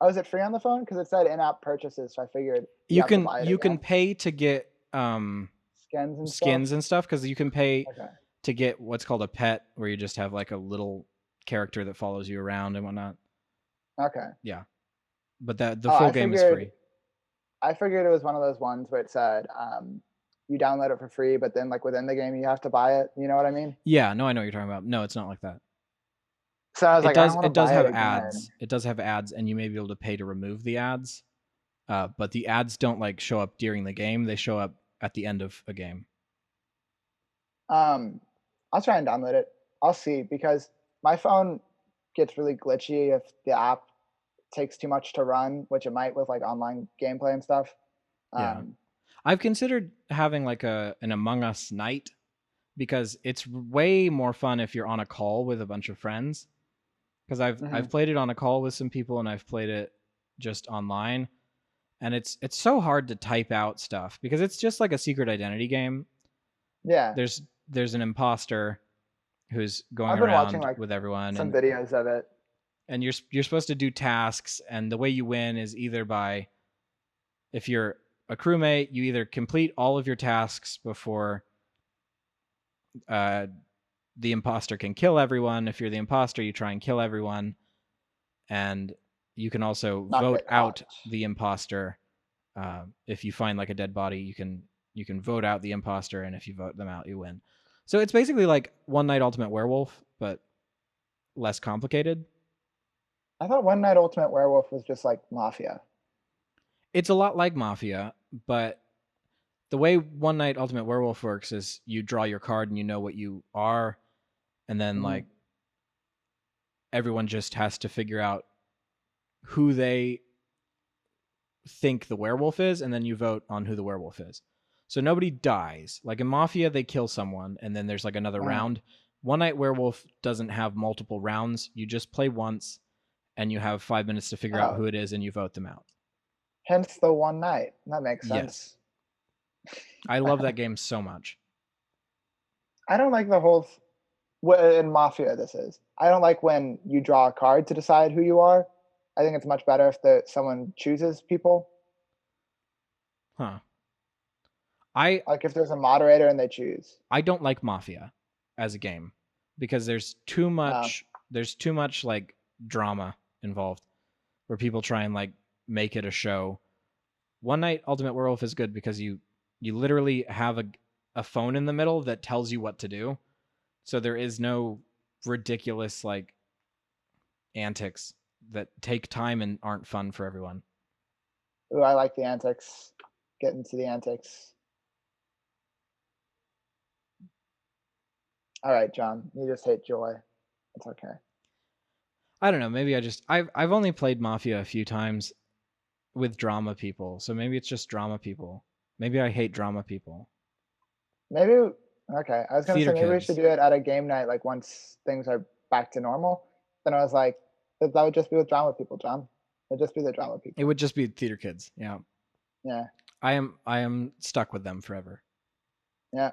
Oh, is it free on the phone? Because it said in-app purchases, so I figured you can pay to get skins and stuff, because you can pay to get what's called a pet, where you just have like a little character that follows you around and whatnot. Okay. Yeah. But the full game is free. I figured it was one of those ones where it said you download it for free, but then like within the game you have to buy it. You know what I mean? Yeah, no, I know what you're talking about. No, it's not like that. So I was like, it does have ads. It does have ads, and you may be able to pay to remove the ads. But the ads don't like show up during the game. They show up at the end of a game. I'll try and download it. I'll see, because my phone gets really glitchy if the app takes too much to run, which it might with like online gameplay and stuff. Yeah. I've considered having like an Among Us night, because it's way more fun if you're on a call with a bunch of friends. Because I've played it on a call with some people, and I've played it just online, and it's so hard to type out stuff, because it's just like a secret identity game. Yeah. There's an imposter who's going around watching, with everyone. Some videos of it. And you're supposed to do tasks, and the way you win is either by, if you're a crewmate, you either complete all of your tasks before the imposter can kill everyone. If you're the imposter, you try and kill everyone. And you can also vote out the imposter. If you find like a dead body, you can vote out the imposter, and if you vote them out, you win. So it's basically like One Night Ultimate Werewolf, but less complicated. I thought One Night Ultimate Werewolf was just like Mafia. It's a lot like Mafia, but the way One Night Ultimate Werewolf works is you draw your card and you know what you are, and then like everyone just has to figure out who they think the werewolf is, and then you vote on who the werewolf is. So nobody dies. Like in Mafia, they kill someone, and then there's like another round. One Night Werewolf doesn't have multiple rounds. You just play once, and you have 5 minutes to figure out who it is, and you vote them out. Hence the one night. That makes sense. Yes. I love that game so much. I don't like the whole... in Mafia, this is. I don't like when you draw a card to decide who you are. I think it's much better if someone chooses people. Huh. Like if there's a moderator and they choose. I don't like Mafia as a game because there's too much like drama involved where people try and like make it a show. One Night Ultimate Werewolf is good because you literally have a phone in the middle that tells you what to do. So there is no ridiculous like antics that take time and aren't fun for everyone. Ooh, I like the antics. Get into the antics. All right, John, you just hate joy. It's okay. I don't know. Maybe I've only played Mafia a few times with drama people, so maybe it's just drama people. Maybe I hate drama people. Maybe okay. I was gonna say maybe we should do it at a game night, like once things are back to normal. Then I was like, that would just be with drama people, John. It'd just be the drama people. It would just be theater kids. Yeah. Yeah. I am stuck with them forever. Yeah.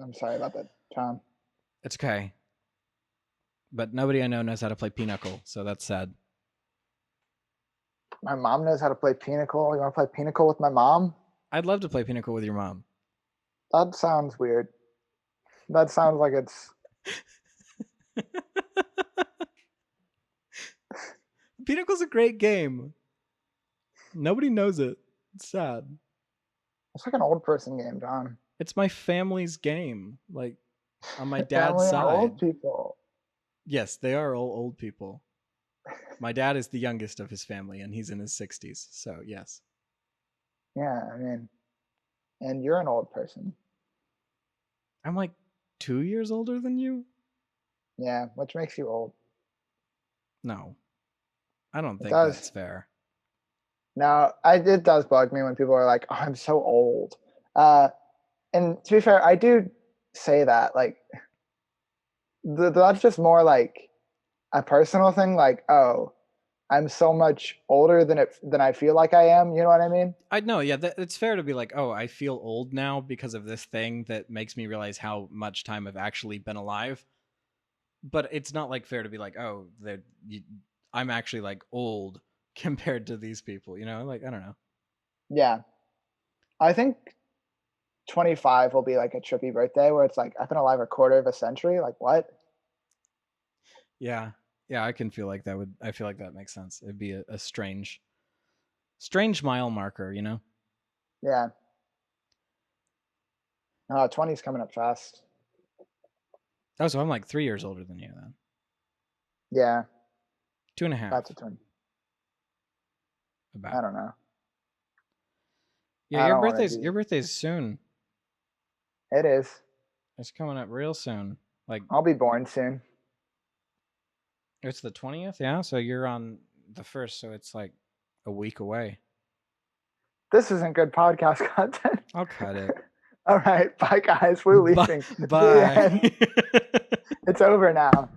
I'm sorry about that, John. It's okay. But nobody I know knows how to play Pinochle, so that's sad. My mom knows how to play Pinochle. You want to play Pinochle with my mom? I'd love to play Pinochle with your mom. That sounds weird. That sounds like it's... Pinocle's a great game. Nobody knows it. It's sad. It's like an old person game, John. It's my family's game. Like, on my dad's side. Old people. Yes, they are all old people. My dad is the youngest of his family, and he's in his 60s. So, yes. Yeah, I mean, and you're an old person. I'm like 2 years older than you? Yeah, which makes you old. No. I don't think that's fair. No, it does bug me when people are like, oh, I'm so old. And to be fair, I do say that. Like, that's just more like a personal thing. Like, oh, I'm so much older than I feel like I am. You know what I mean? I know. Yeah, it's fair to be like, oh, I feel old now because of this thing that makes me realize how much time I've actually been alive. But it's not like fair to be like, oh, I'm actually like old compared to these people. You know, like I don't know. Yeah, I think 25 will be like a trippy birthday where it's like I've been alive a quarter of a century. Like what? Yeah. Yeah, I can feel like that would. I feel like that makes sense. It'd be a strange mile marker, you know? Yeah. 20's coming up fast. Oh, so I'm like 3 years older than you then. Yeah. 2.5. That's a turn. About. I don't know. Yeah, your birthday's soon. It is. It's coming up real soon. Like I'll be born soon. It's the 20th, yeah? So you're on the 1st, so it's like a week away. This isn't good podcast content. I'll cut it. All right. Bye, guys. We're leaving. Bye. It's over now.